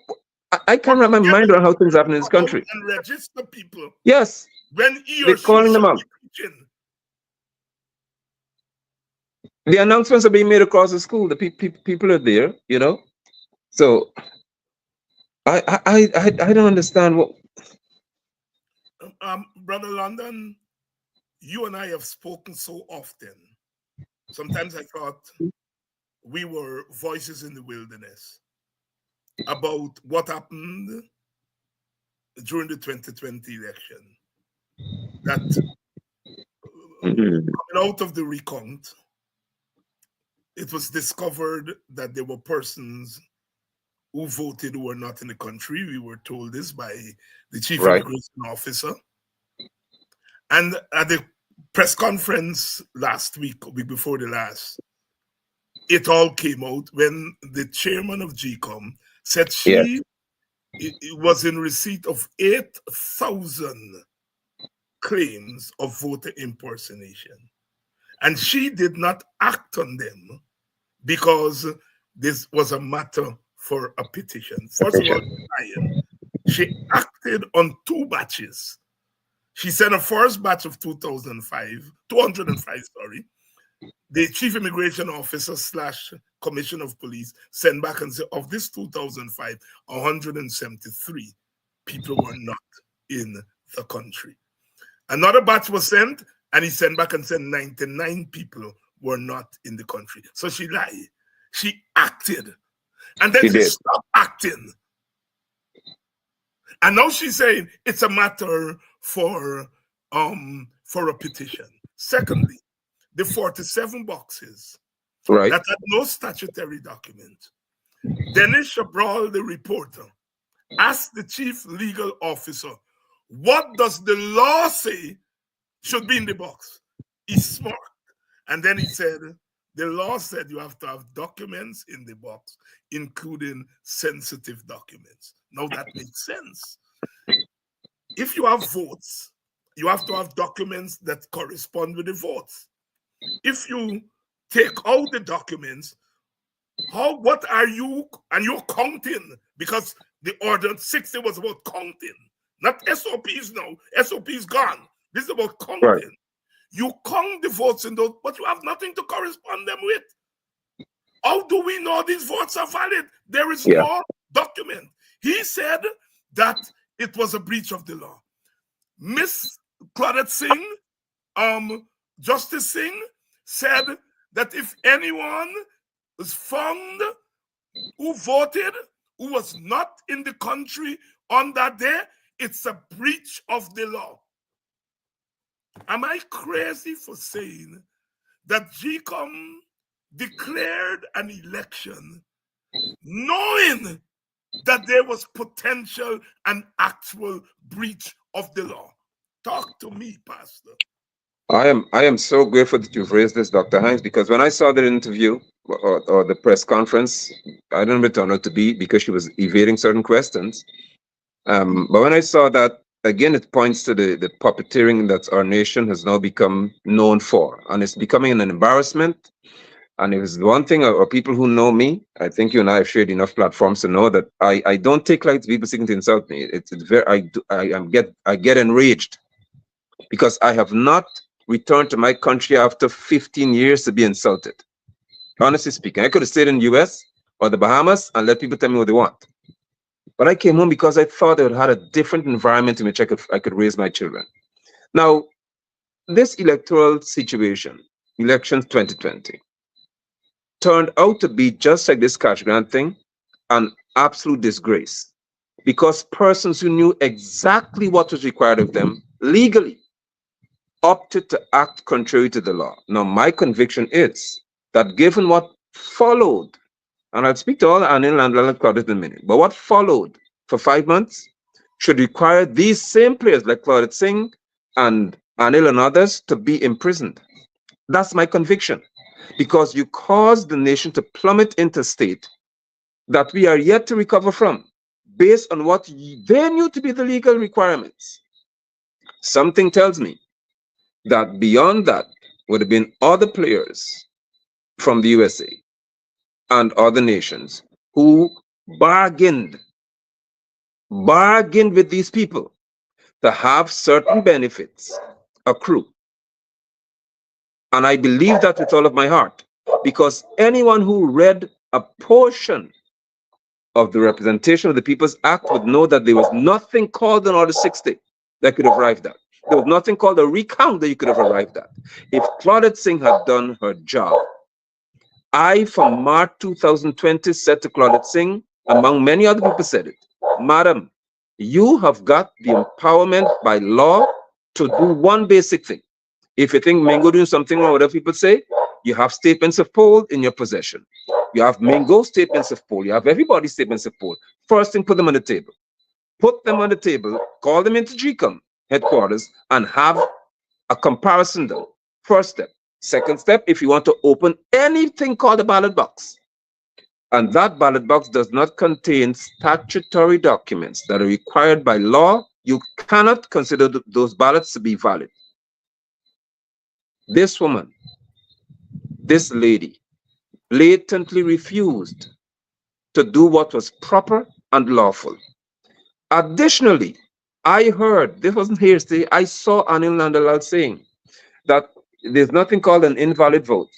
I can't wrap my mind around how things happen in this country. And register people Yes, when he they're or she calling them should out. be teaching. The announcements are being made across the school. The people are there, you know. So I don't understand what. Brother London, you and I have spoken so often. Sometimes I thought we were voices in the wilderness about what happened during the 2020 election. That coming out of the recount, it was discovered that there were persons who voted who were not in the country. We were told this by the chief immigration officer. And at the press conference last week, or week before the last, it all came out when the chairman of GCOM said she was in receipt of 8,000 claims of voter impersonation. And she did not act on them because this was a matter for a petition. First of all, she acted on 2 batches. She sent a first batch of 205, sorry. The chief immigration officer / commissioner of police sent back and said, of this 2005, 173 people were not in the country. Another batch was sent, and he sent back and said 99 people were not in the country. So she lied. She acted. And then she stopped acting. And now she's saying it's a matter for a petition. Secondly, the 47 boxes that had no statutory document. Dennis Chabral, the reporter, asked the chief legal officer, what does the law say should be in the box? He smirked. And then he said, the law said you have to have documents in the box, including sensitive documents. Now that makes sense. If you have votes, you have to have documents that correspond with the votes. If you take out the documents, what are you, and you're counting, because the order 60 was about counting, not SOPs now. SOPs gone. This is about counting. Right. You count the votes in those, but you have nothing to correspond them with. How do we know these votes are valid? There is no document. He said that it was a breach of the law. Miss Claudette Singh, Justice Singh, said that if anyone is found who voted, who was not in the country on that day, it's a breach of the law. Am I crazy for saying that GCOM declared an election knowing that there was potential and actual breach of the law? Talk to me, Pastor. I am so grateful that you've raised this, Dr. Hines, because when I saw the interview or the press conference, I didn't return her to be because she was evading certain questions. But when I saw that, again, it points to the puppeteering that our nation has now become known for, and it's becoming an embarrassment. And if it's one thing, or people who know me, I think you and I have shared enough platforms to know that I don't take like people seeking to insult me. It's very I get enraged because I have not returned to my country after 15 years to be insulted. Honestly speaking, I could have stayed in the US or the Bahamas and let people tell me what they want. But I came home because I thought I would had a different environment in which I could raise my children. Now, this electoral situation, elections 2020, turned out to be, just like this cash grant thing, an absolute disgrace. Because persons who knew exactly what was required of them legally opted to act contrary to the law. Now, my conviction is that given what followed, and I'll speak to all Anil and Claudette in a minute, but what followed for 5 months, should require these same players like Claudette Singh and Anil and others to be imprisoned. That's my conviction, because you caused the nation to plummet into a state that we are yet to recover from, based on what they knew to be the legal requirements. Something tells me that beyond that would have been other players from the USA and other nations who bargained with these people to have certain benefits accrue. And I believe that with all of my heart, because anyone who read a portion of the Representation of the People's Act would know that there was nothing called an Order 60 that could have arrived at. There was nothing called a recount that you could have arrived at. If Claudette Singh had done her job, I, from March 2020, said to Claudette Singh, among many other people said it, Madam, you have got the empowerment by law to do one basic thing. If you think Mingo doing something wrong, whatever people say, you have statements of poll in your possession. You have Mingo statements of poll. You have everybody's statements of poll. First thing, put them on the table. Put them on the table, call them into GCOM headquarters, and have a comparison done. First step. Second step, if you want to open anything called a ballot box, and that ballot box does not contain statutory documents that are required by law, you cannot consider those ballots to be valid. This woman, this lady, blatantly refused to do what was proper and lawful. Additionally, I heard, this wasn't hearsay, I saw Anil Nandalal saying that there's nothing called an invalid vote.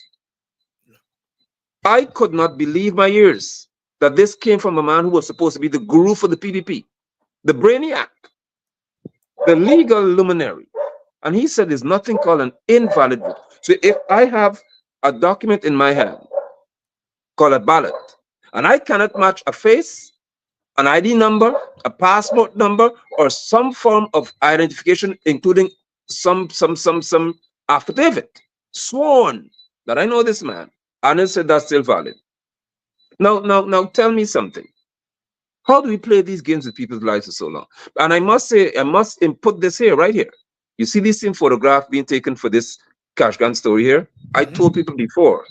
I could not believe my ears that this came from a man who was supposed to be the guru for the PPP, the brainiac, the legal luminary. And he said there's nothing called an invalid vote. So if I have a document in my hand called a ballot, and I cannot match a face, an ID number, a passport number, or some form of identification, including some affidavit, sworn that I know this man, and I said that's still valid. Now tell me something. How do we play these games with people's lives for so long? And I must say, I must input this here, right here. You see this same photograph being taken for this cash gun story here? I told people before,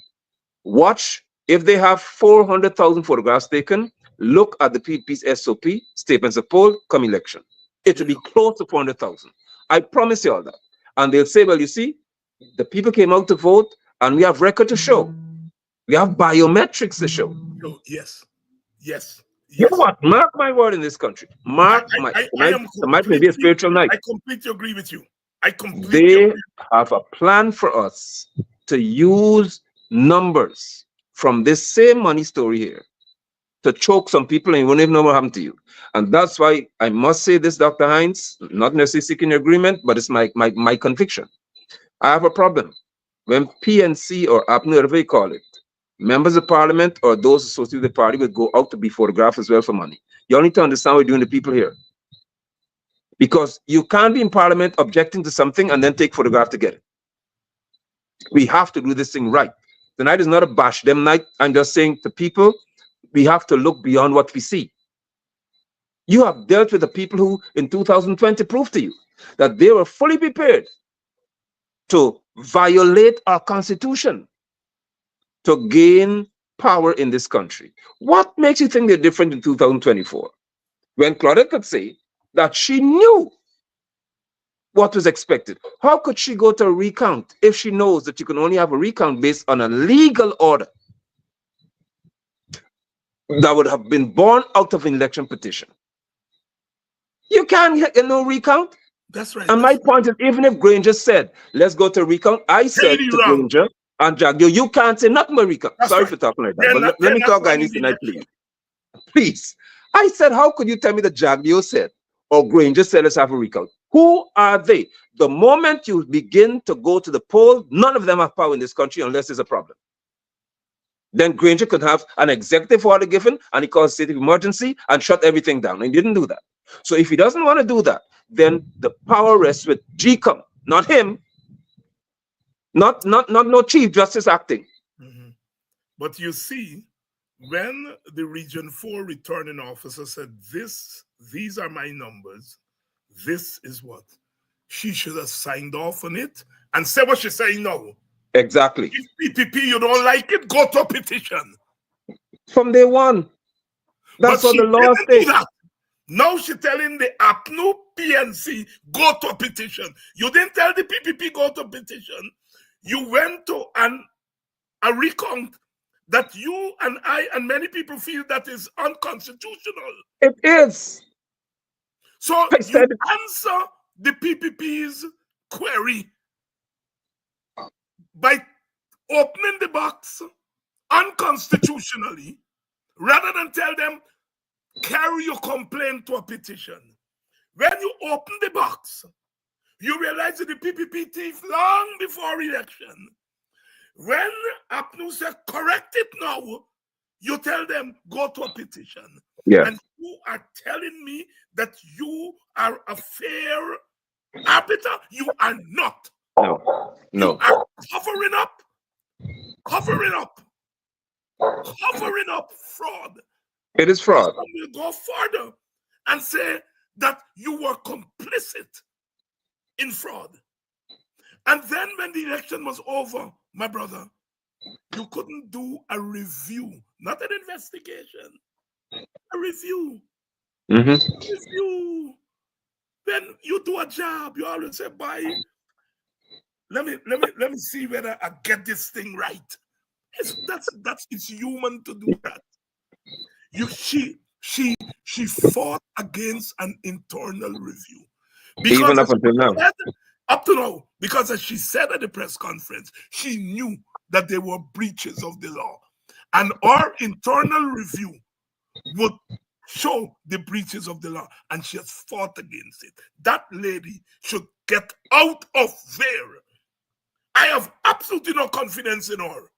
watch, if they have 400,000 photographs taken, look at the PPP's SOP, statements of poll, come election. It will be close to 400,000. I promise you all that. And they'll say, well, you see, the people came out to vote, and we have record to show. We have biometrics to show. No, yes. You know what? Mark my word in this country. Mark my word. It might be a spiritual night. I completely agree with you. They have a plan for us to use numbers from this same money story here to choke some people, and you won't even know what happened to you. And that's why I must say this, Dr. Hines, not necessarily seeking agreement, but it's my conviction. I have a problem when PNC or APNU, whatever you call it, members of parliament or those associated with the party would go out to be photographed as well for money. You all need to understand what we're doing to people here. Because you can't be in parliament objecting to something and then take photograph to get it. We have to do this thing right. Tonight is not a bash them night. I'm just saying to people, we have to look beyond what we see. You have dealt with the people who in 2020 proved to you that they were fully prepared to violate our constitution to gain power in this country. What makes you think they're different in 2024? When Claudette could say that she knew what was expected. How could she go to a recount if she knows that you can only have a recount based on a legal order that would have been born out of an election petition? You can't get no recount. That's right. And my point is, even if Granger said, let's go to recount, I said to Granger and Jagdio, you can't say nothing about recount. Sorry for talking like that, but let me talk Guyanese tonight, please. Please. I said, how could you tell me that Jagdio said or Granger said, let's have a recount? Who are they? The moment you begin to go to the poll, none of them have power in this country unless there's a problem. Then Granger could have an executive order given and he calls state of emergency and shut everything down. And he didn't do that. So if he doesn't want to do that, then the power rests with GCOM, not him, not no Chief Justice acting. But you see, when the Region 4 returning officer said this these are my numbers. This is what. She should have signed off on it and say what she's saying now. Exactly. If PPP, you don't like it, go to a petition. From day one. That's what the law states. Now she's telling the APNU PNC, go to a petition. You didn't tell the PPP, go to a petition. You went to a recount that you and I and many people feel that is unconstitutional. It is. So you answer the PPP's query by opening the box unconstitutionally, rather than tell them, carry your complaint to a petition. When you open the box, you realize that the PPP thief long before election. When APNU said, correct it now, you tell them, go to a petition. Yeah. And you are telling me that you are a fair arbiter? You are not. No. You are covering up fraud. It is fraud. Some will go further and say that you were complicit in fraud. And then when the election was over, my brother, you couldn't do a review, not an investigation, a review. Mm-hmm. Review. When you do a job, you always say, "Bye. Let me see whether I get this thing right." It's human to do that. She fought against an internal review. Because even up until now. Up to now, because as she said at the press conference, she knew that there were breaches of the law. And our internal review would show the breaches of the law, and she has fought against it. That lady should get out of there. I have absolutely no confidence in her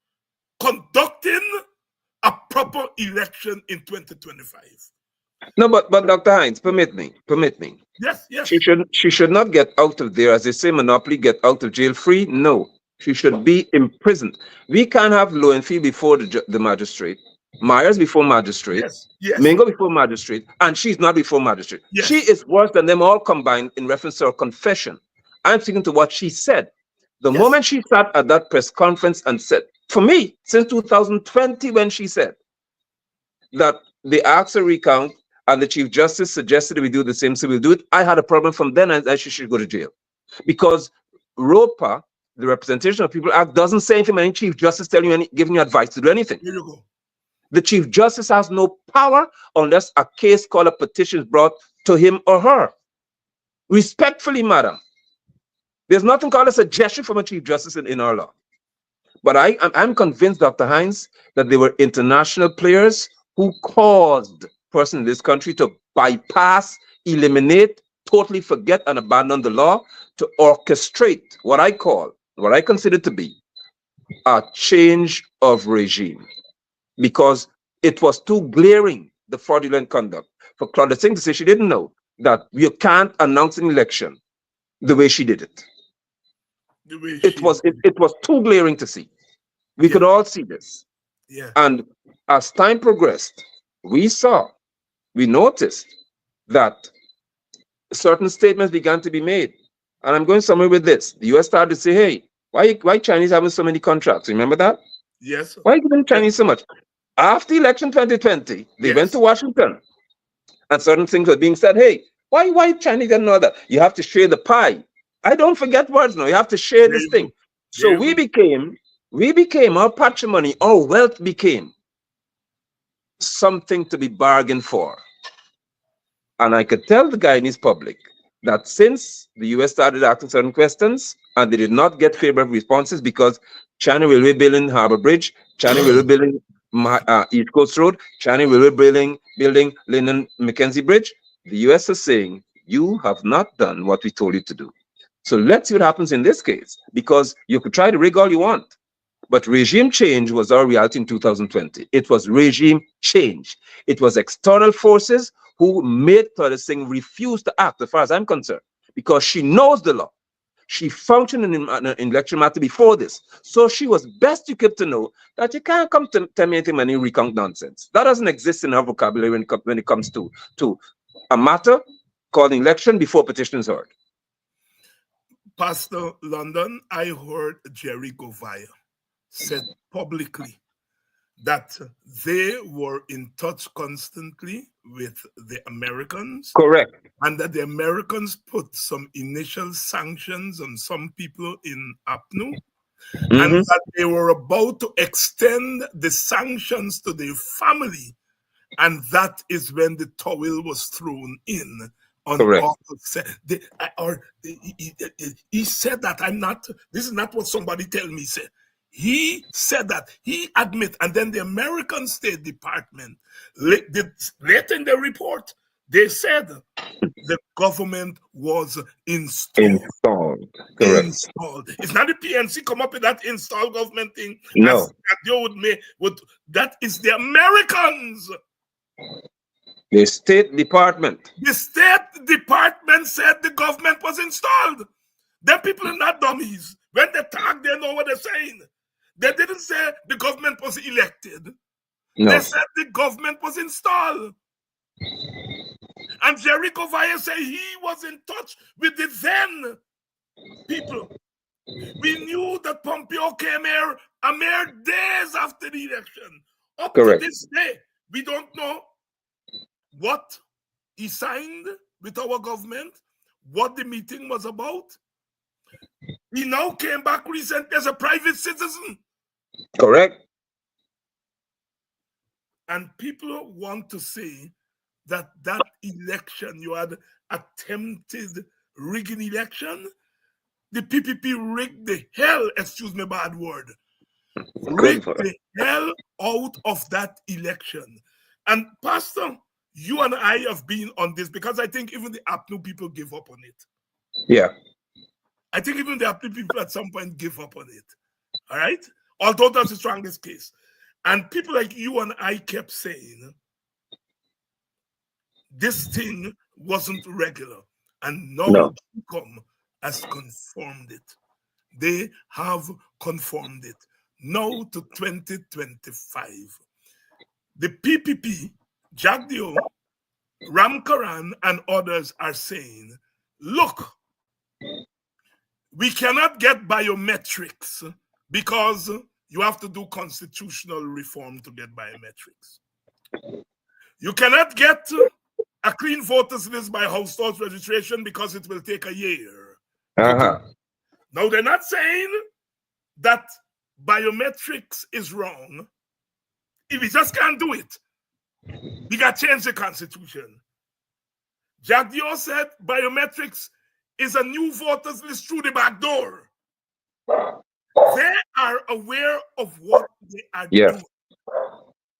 conducting a proper election in 2025. No, but Dr. Hines, permit me. Yes. She should not get out of there, as they say, monopoly, get out of jail free. No, she should be imprisoned. We can't have Lowenfield before the magistrate, Myers before magistrate, yes. Mingo before magistrate, and she's not before magistrate. Yes. She is worse than them all combined in reference to her confession. I'm speaking to what she said. The moment she sat at that press conference and said, for me, since 2020, when she said that they asked a recount and the Chief Justice suggested we do the same, so we'll do it, I had a problem from then and she should go to jail. Because ROPA, the Representation of People Act, doesn't say anything about any Chief Justice telling you giving you advice to do anything. Here you go. The Chief Justice has no power unless a case called a petition is brought to him or her. Respectfully, madam, there's nothing called a suggestion from a Chief Justice in our law. But I'm convinced, Dr. Hines, that there were international players who caused person in this country to bypass, eliminate, totally forget and abandon the law to orchestrate what I consider to be a change of regime, because it was too glaring, the fraudulent conduct, for Claudia Singh to say she didn't know that you can't announce an election the way she did it. It was too glaring to see. We could all see this. Yeah. And as time progressed, we noticed that certain statements began to be made. And I'm going somewhere with this. The US started to say, hey, why Chinese having so many contracts? Remember that? Yes. Why giving Chinese so much? After election 2020, they went to Washington and certain things were being said. Hey, why Chinese didn't know that? You have to share the pie. I don't forget words now. You have to share this thing. So we became, our patrimony, our wealth became something to be bargained for. And I could tell the Guyanese public that since the US started asking certain questions and they did not get favorable responses, because China will be building Harbor Bridge, China will be building East Coast Road, China will be building Lyndon Mackenzie Bridge, the US is saying, you have not done what we told you to do. So let's see what happens in this case, because you could try to rig all you want, but regime change was our reality in 2020. It was regime change. It was external forces who made Claudia Singh refuse to act, as far as I'm concerned, because she knows the law. She functioned in an election matter before this. So she was best equipped to know that you can't come to tell me anything when you recount nonsense. That doesn't exist in her vocabulary when it comes to a matter called election before petition is heard. Pastor London, I heard Jerry Govaya said publicly that they were in touch constantly with the Americans. Correct. And that the Americans put some initial sanctions on some people in APNU, and that they were about to extend the sanctions to their family. And that is when the towel was thrown in. On August, he said that this is not what somebody tell me, said. He said that, he admit, and then the American State Department, later in the report, they said the government was installed. Correct. Installed. It's not the PNC come up with that install government thing. No. That is the Americans. The State Department. The State Department said the government was installed. Them people are not dummies. When they talk, they know what they're saying. They didn't say the government was elected. No. They said the government was installed. And Jerry Govaya said he was in touch with the then people. We knew that Pompeo came here a mere days after the election. Up to this day, we don't know what he signed with our government, what the meeting was about. He now came back recently as a private citizen. Correct. And people want to say that election, you had attempted rigging election. The PPP rigged the hell, excuse me, bad word, rigged the hell out of that election. And Pastor, you and I have been on this because I think even the APNU people give up on it. Yeah. I think even the APNU people at some point give up on it. All right? Although that's the strongest case. And people like you and I kept saying, this thing wasn't regular. And now GCOM has confirmed it. They have confirmed it. Now to 2025. The PPP, Jack Dio, Ram Karan, and others are saying, look, we cannot get biometrics because you have to do constitutional reform to get biometrics. You cannot get a clean voters list by household registration because it will take a year. Now, they're not saying that biometrics is wrong. If we just can't do it, we got to change the constitution. Jack Dio said biometrics is a new voters list through the back door. They are aware of what they are doing.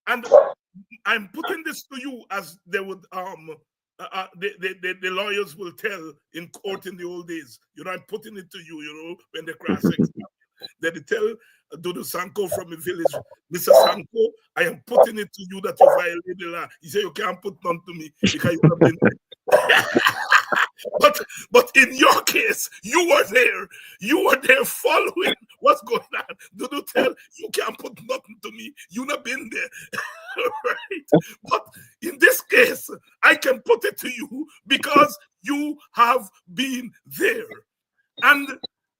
And I'm putting this to you as they would the lawyers will tell in court in the old days. You know, I'm putting it to you, when they cross-examine. They tell Dudu Sanko from the village, Mr. Sanko, I am putting it to you that you violated the law. He said, you can't put none to me because you have been but in your case, you were there. You were there following what's going on. Dudu tell, you can't put nothing to me. You not been there. Right? But in this case, I can put it to you because you have been there. And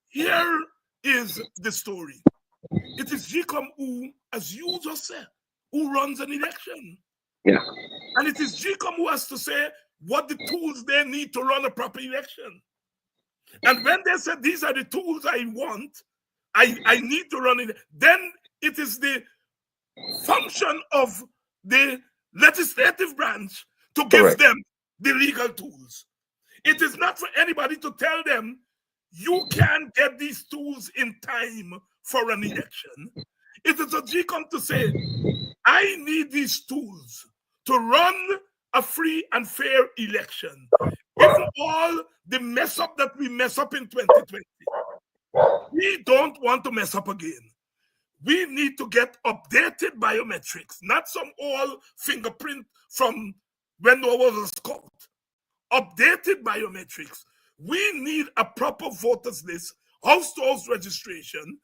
here is the story. It is GCOM who, as you just said, who runs an election. Yeah. And it is GCOM who has to say what the tools they need to run a proper election. And when they said, these are the tools I want, I need to run it, then it is the function of the legislative branch to give them the legal tools. It is not for anybody to tell them, you can't get these tools in time for an election. It is a GCOM to say, I need these tools to run a free and fair election. Even all the mess up that we mess up in 2020, we don't want to mess up again. We need to get updated biometrics, not some old fingerprint from when there was a scout. Updated biometrics. We need a proper voters list, house-to-house registration.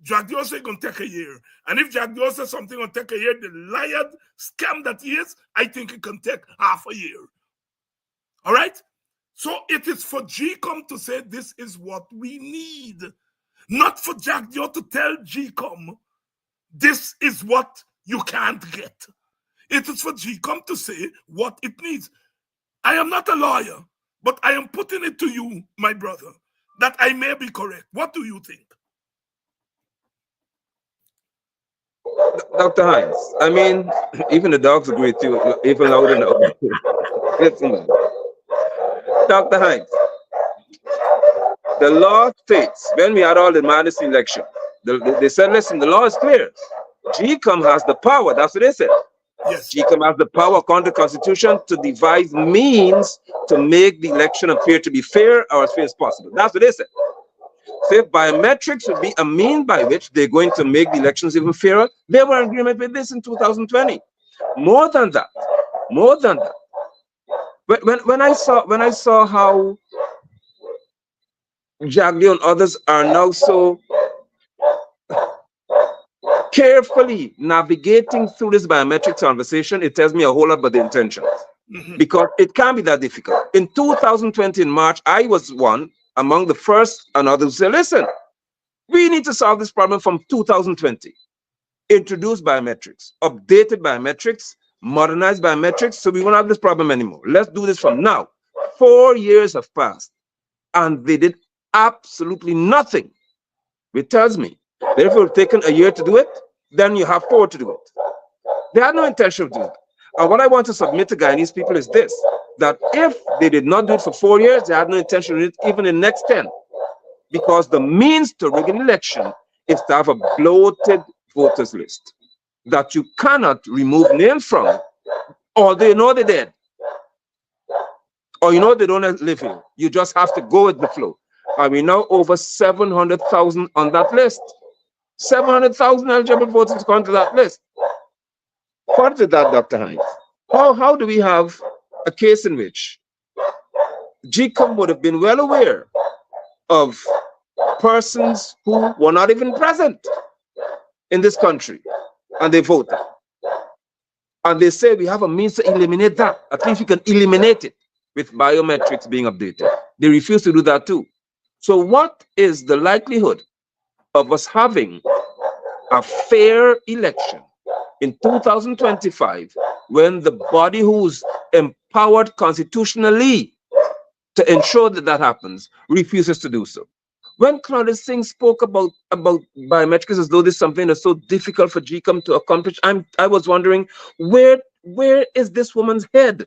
Jack Dio said going to take a year. And if Jack Dio says something going to take a year, the liar scam that he is, I think it can take half a year. All right? So it is for GCOM to say this is what we need. Not for Jack Dio to tell GCOM this is what you can't get. It is for GCOM to say what it needs. I am not a lawyer, but I am putting it to you, my brother, that I may be correct. What do you think? Dr. Hines, I mean, even the dogs agree with you, even louder than the listen, man. Dr. Hines, the law states, when we had all the madness election, they said, listen, the law is clear. GCOM has the power, that's what they said. Yes. GCOM has the power, according to the Constitution, to devise means to make the election appear to be fair or as fair as possible. That's what they said. So if biometrics would be a mean by which they're going to make the elections even fairer, they were in agreement with this in 2020. More than that. When I saw how Jagdi and others are now so carefully navigating through this biometric conversation, it tells me a whole lot about the intentions. Because it can't be that difficult. In 2020, in March, I was one among the first and others who said, listen, we need to solve this problem from 2020. Introduce biometrics, updated biometrics, modernized biometrics, so we won't have this problem anymore. Let's do this from now. 4 years have passed, and they did absolutely nothing. Which tells me that if it would have taken a year to do it, then you have 4 to do it. They had no intention of doing it. And what I want to submit to Guyanese people is this, that if they did not do it for 4 years, they had no intention of doing it even in the next 10. Because the means to rig an election is to have a bloated voters list that you cannot remove names from, or they know they're dead, or you know they don't live here. You just have to go with the flow. And we now over 700,000 on that list. 700,000 eligible voters going to that list. What did that, Dr. Hines? How do we have a case in which GCOM would have been well aware of persons who were not even present in this country, and they voted? And they say we have a means to eliminate that. At least we can eliminate it with biometrics being updated. They refuse to do that too. So what is the likelihood of us having a fair election in 2025 when the body who's empowered constitutionally to ensure that that happens refuses to do so? When Claudia Singh spoke about biometrics as though this is something that's so difficult for GCOM to accomplish, I was wondering, where is this woman's head?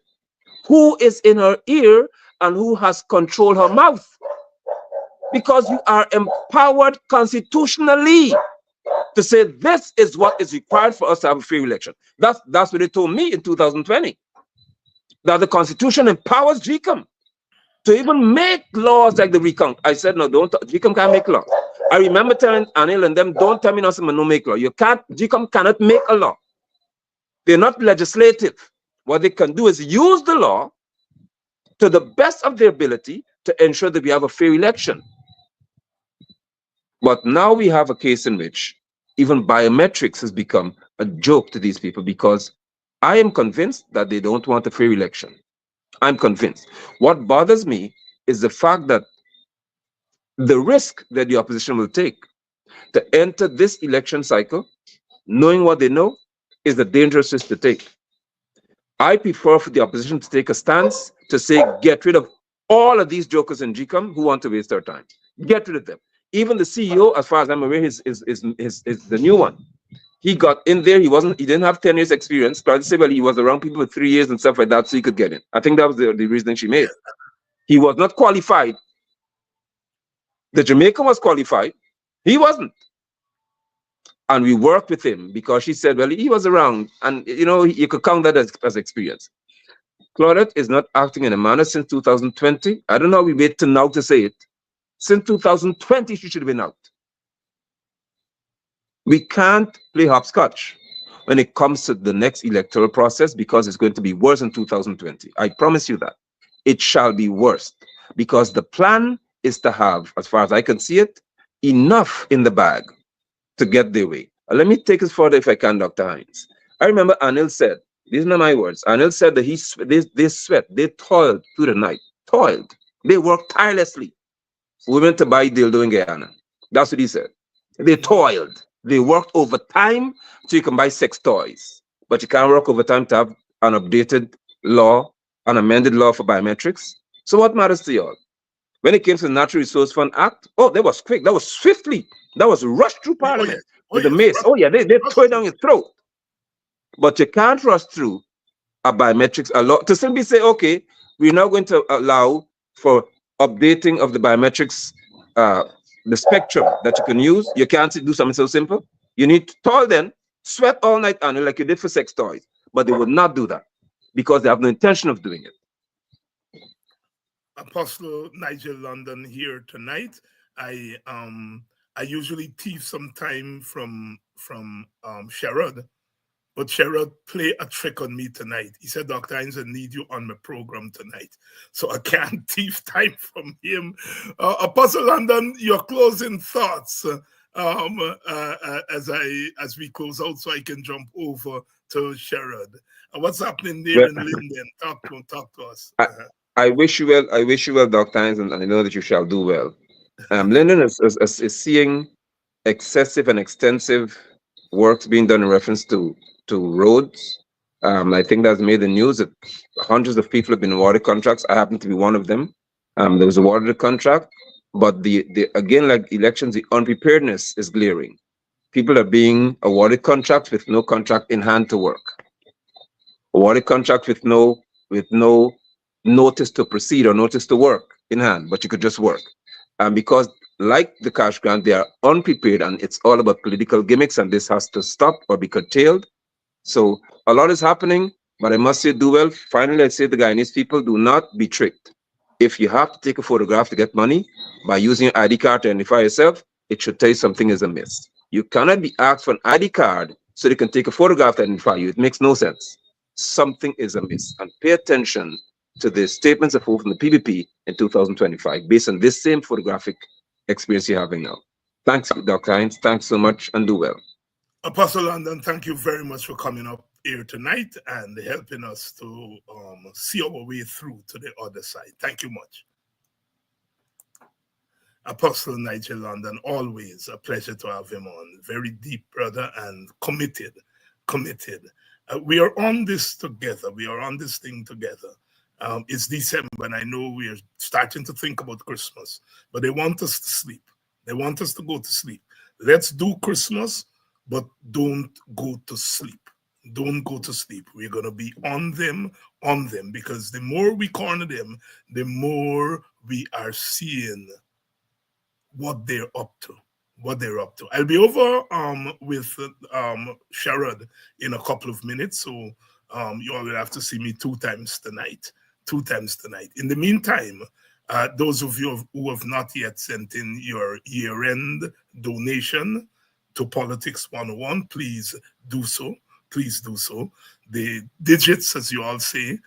Who is in her ear and who has controlled her mouth? Because you are empowered constitutionally to say this is what is required for us to have a free election. That's what they told me in 2020. That the Constitution empowers GCOM to even make laws like the recount. I said, no, GCOM can't make laws. I remember telling Anil and them, don't tell me nothing, no make law. GCOM cannot make a law. They're not legislative. What they can do is use the law to the best of their ability to ensure that we have a fair election. But now we have a case in which even biometrics has become a joke to these people, because I am convinced that they don't want a fair election. I'm convinced. What bothers me is the fact that the risk that the opposition will take to enter this election cycle, knowing what they know, is a dangerous risk to take. I prefer for the opposition to take a stance to say, get rid of all of these jokers in GCOM who want to waste their time. Get rid of them. Even the CEO, as far as I'm aware, is the new one. He got in there. He didn't have 10 years experience. But say, well, he was around people for 3 years and stuff like that, so he could get in. I think that was the reasoning she made. He was not qualified. The Jamaican was qualified. He wasn't. And we worked with him because she said, well, he was around, and you could count that as experience. Claudette is not acting in a manner since 2020. I don't know. We wait till now to say it. Since 2020, she should have been out. We can't play hopscotch when it comes to the next electoral process, because it's going to be worse in 2020. I promise you that. It shall be worse, because the plan is to have, as far as I can see it, enough in the bag to get their way. Let me take this further if I can, Dr. Hines. I remember Anil said These are not my words. Arnold said that they sweat, they toiled through the night. Toiled. They worked tirelessly. We went to buy dildo in Guyana. That's what he said. They toiled. They worked overtime so you can buy sex toys. But you can't work overtime to have an updated law, an amended law for biometrics. So what matters to y'all? When it came to the Natural Resource Fund Act, oh, that was quick. That was swiftly. That was rushed through Parliament with the mace. Oh, yeah, they tore it down your throat. But you can't rush through a biometrics a lot to simply say, okay, we're now going to allow for updating of the biometrics, the spectrum that you can use. You can't do something so simple. You need to toil then, sweat all night annually like you did for sex toys. But they would not do that because they have no intention of doing it. Apostle Nigel London here tonight. I usually thief some time from Sherrod, but Sherrod play a trick on me tonight. He said, Dr. Hines, I need you on my program tonight. So I can't thief time from him. Apostle London, your closing thoughts as we close out so I can jump over to Sherrod. What's happening there in Linden? Talk to us. I wish you well, Dr. Hines, and I know that you shall do well. Linden is seeing excessive and extensive works being done in reference to roads. I think that's made the news that hundreds of people have been awarded contracts. I happen to be one of them. There was awarded a contract, but the again, like elections, the unpreparedness is glaring. People are being awarded contracts with no contract in hand to work. Awarded contract with no notice to proceed or notice to work in hand, but you could just work. And because like the cash grant, they are unprepared and it's all about political gimmicks, and this has to stop or be curtailed. So a lot is happening, but I must say, do well. Finally, I say the Guyanese people, do not be tricked. If you have to take a photograph to get money by using your ID card to identify yourself, it should tell you something is amiss. You cannot be asked for an ID card so they can take a photograph to identify you. It makes no sense. Something is amiss, and pay attention to the statements of hope from the PPP in 2025, based on this same photographic experience you're having now. Thanks, Dr. Hines. Thanks so much, and do well. Apostle London, thank you very much for coming up here tonight and helping us to see our way through to the other side. Thank you much. Apostle Nigel London, always a pleasure to have him on. Very deep brother and committed. We are on this together. We are on this thing together. It's December, and I know we are starting to think about Christmas, but they want us to sleep. They want us to go to sleep. Let's do Christmas, but don't go to sleep. Don't go to sleep. We're going to be on them, because the more we corner them, the more we are seeing what they're up to. I'll be over with Sherrod in a couple of minutes, so you all will have to see me two times tonight. In the meantime, those of you who have not yet sent in your year-end donation to Politics 101, please do so. The digits, as you all say,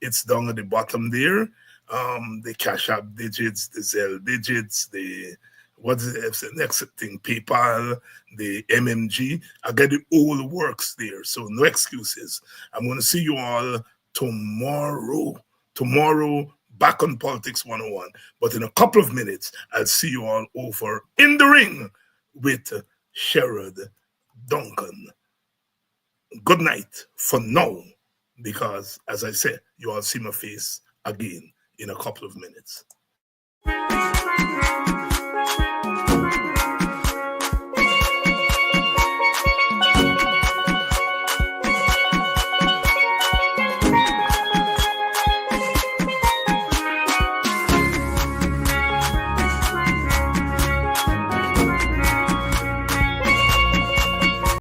it's down at the bottom there. The Cash App digits, the Zelle digits, what's the next thing? PayPal, the MMG. I got it all works there, so no excuses. I'm going to see you all tomorrow, back on Politics 101. But in a couple of minutes, I'll see you all over in the ring with Sherrod Duncan. Good night for now, because as I said, you all see my face again in a couple of minutes.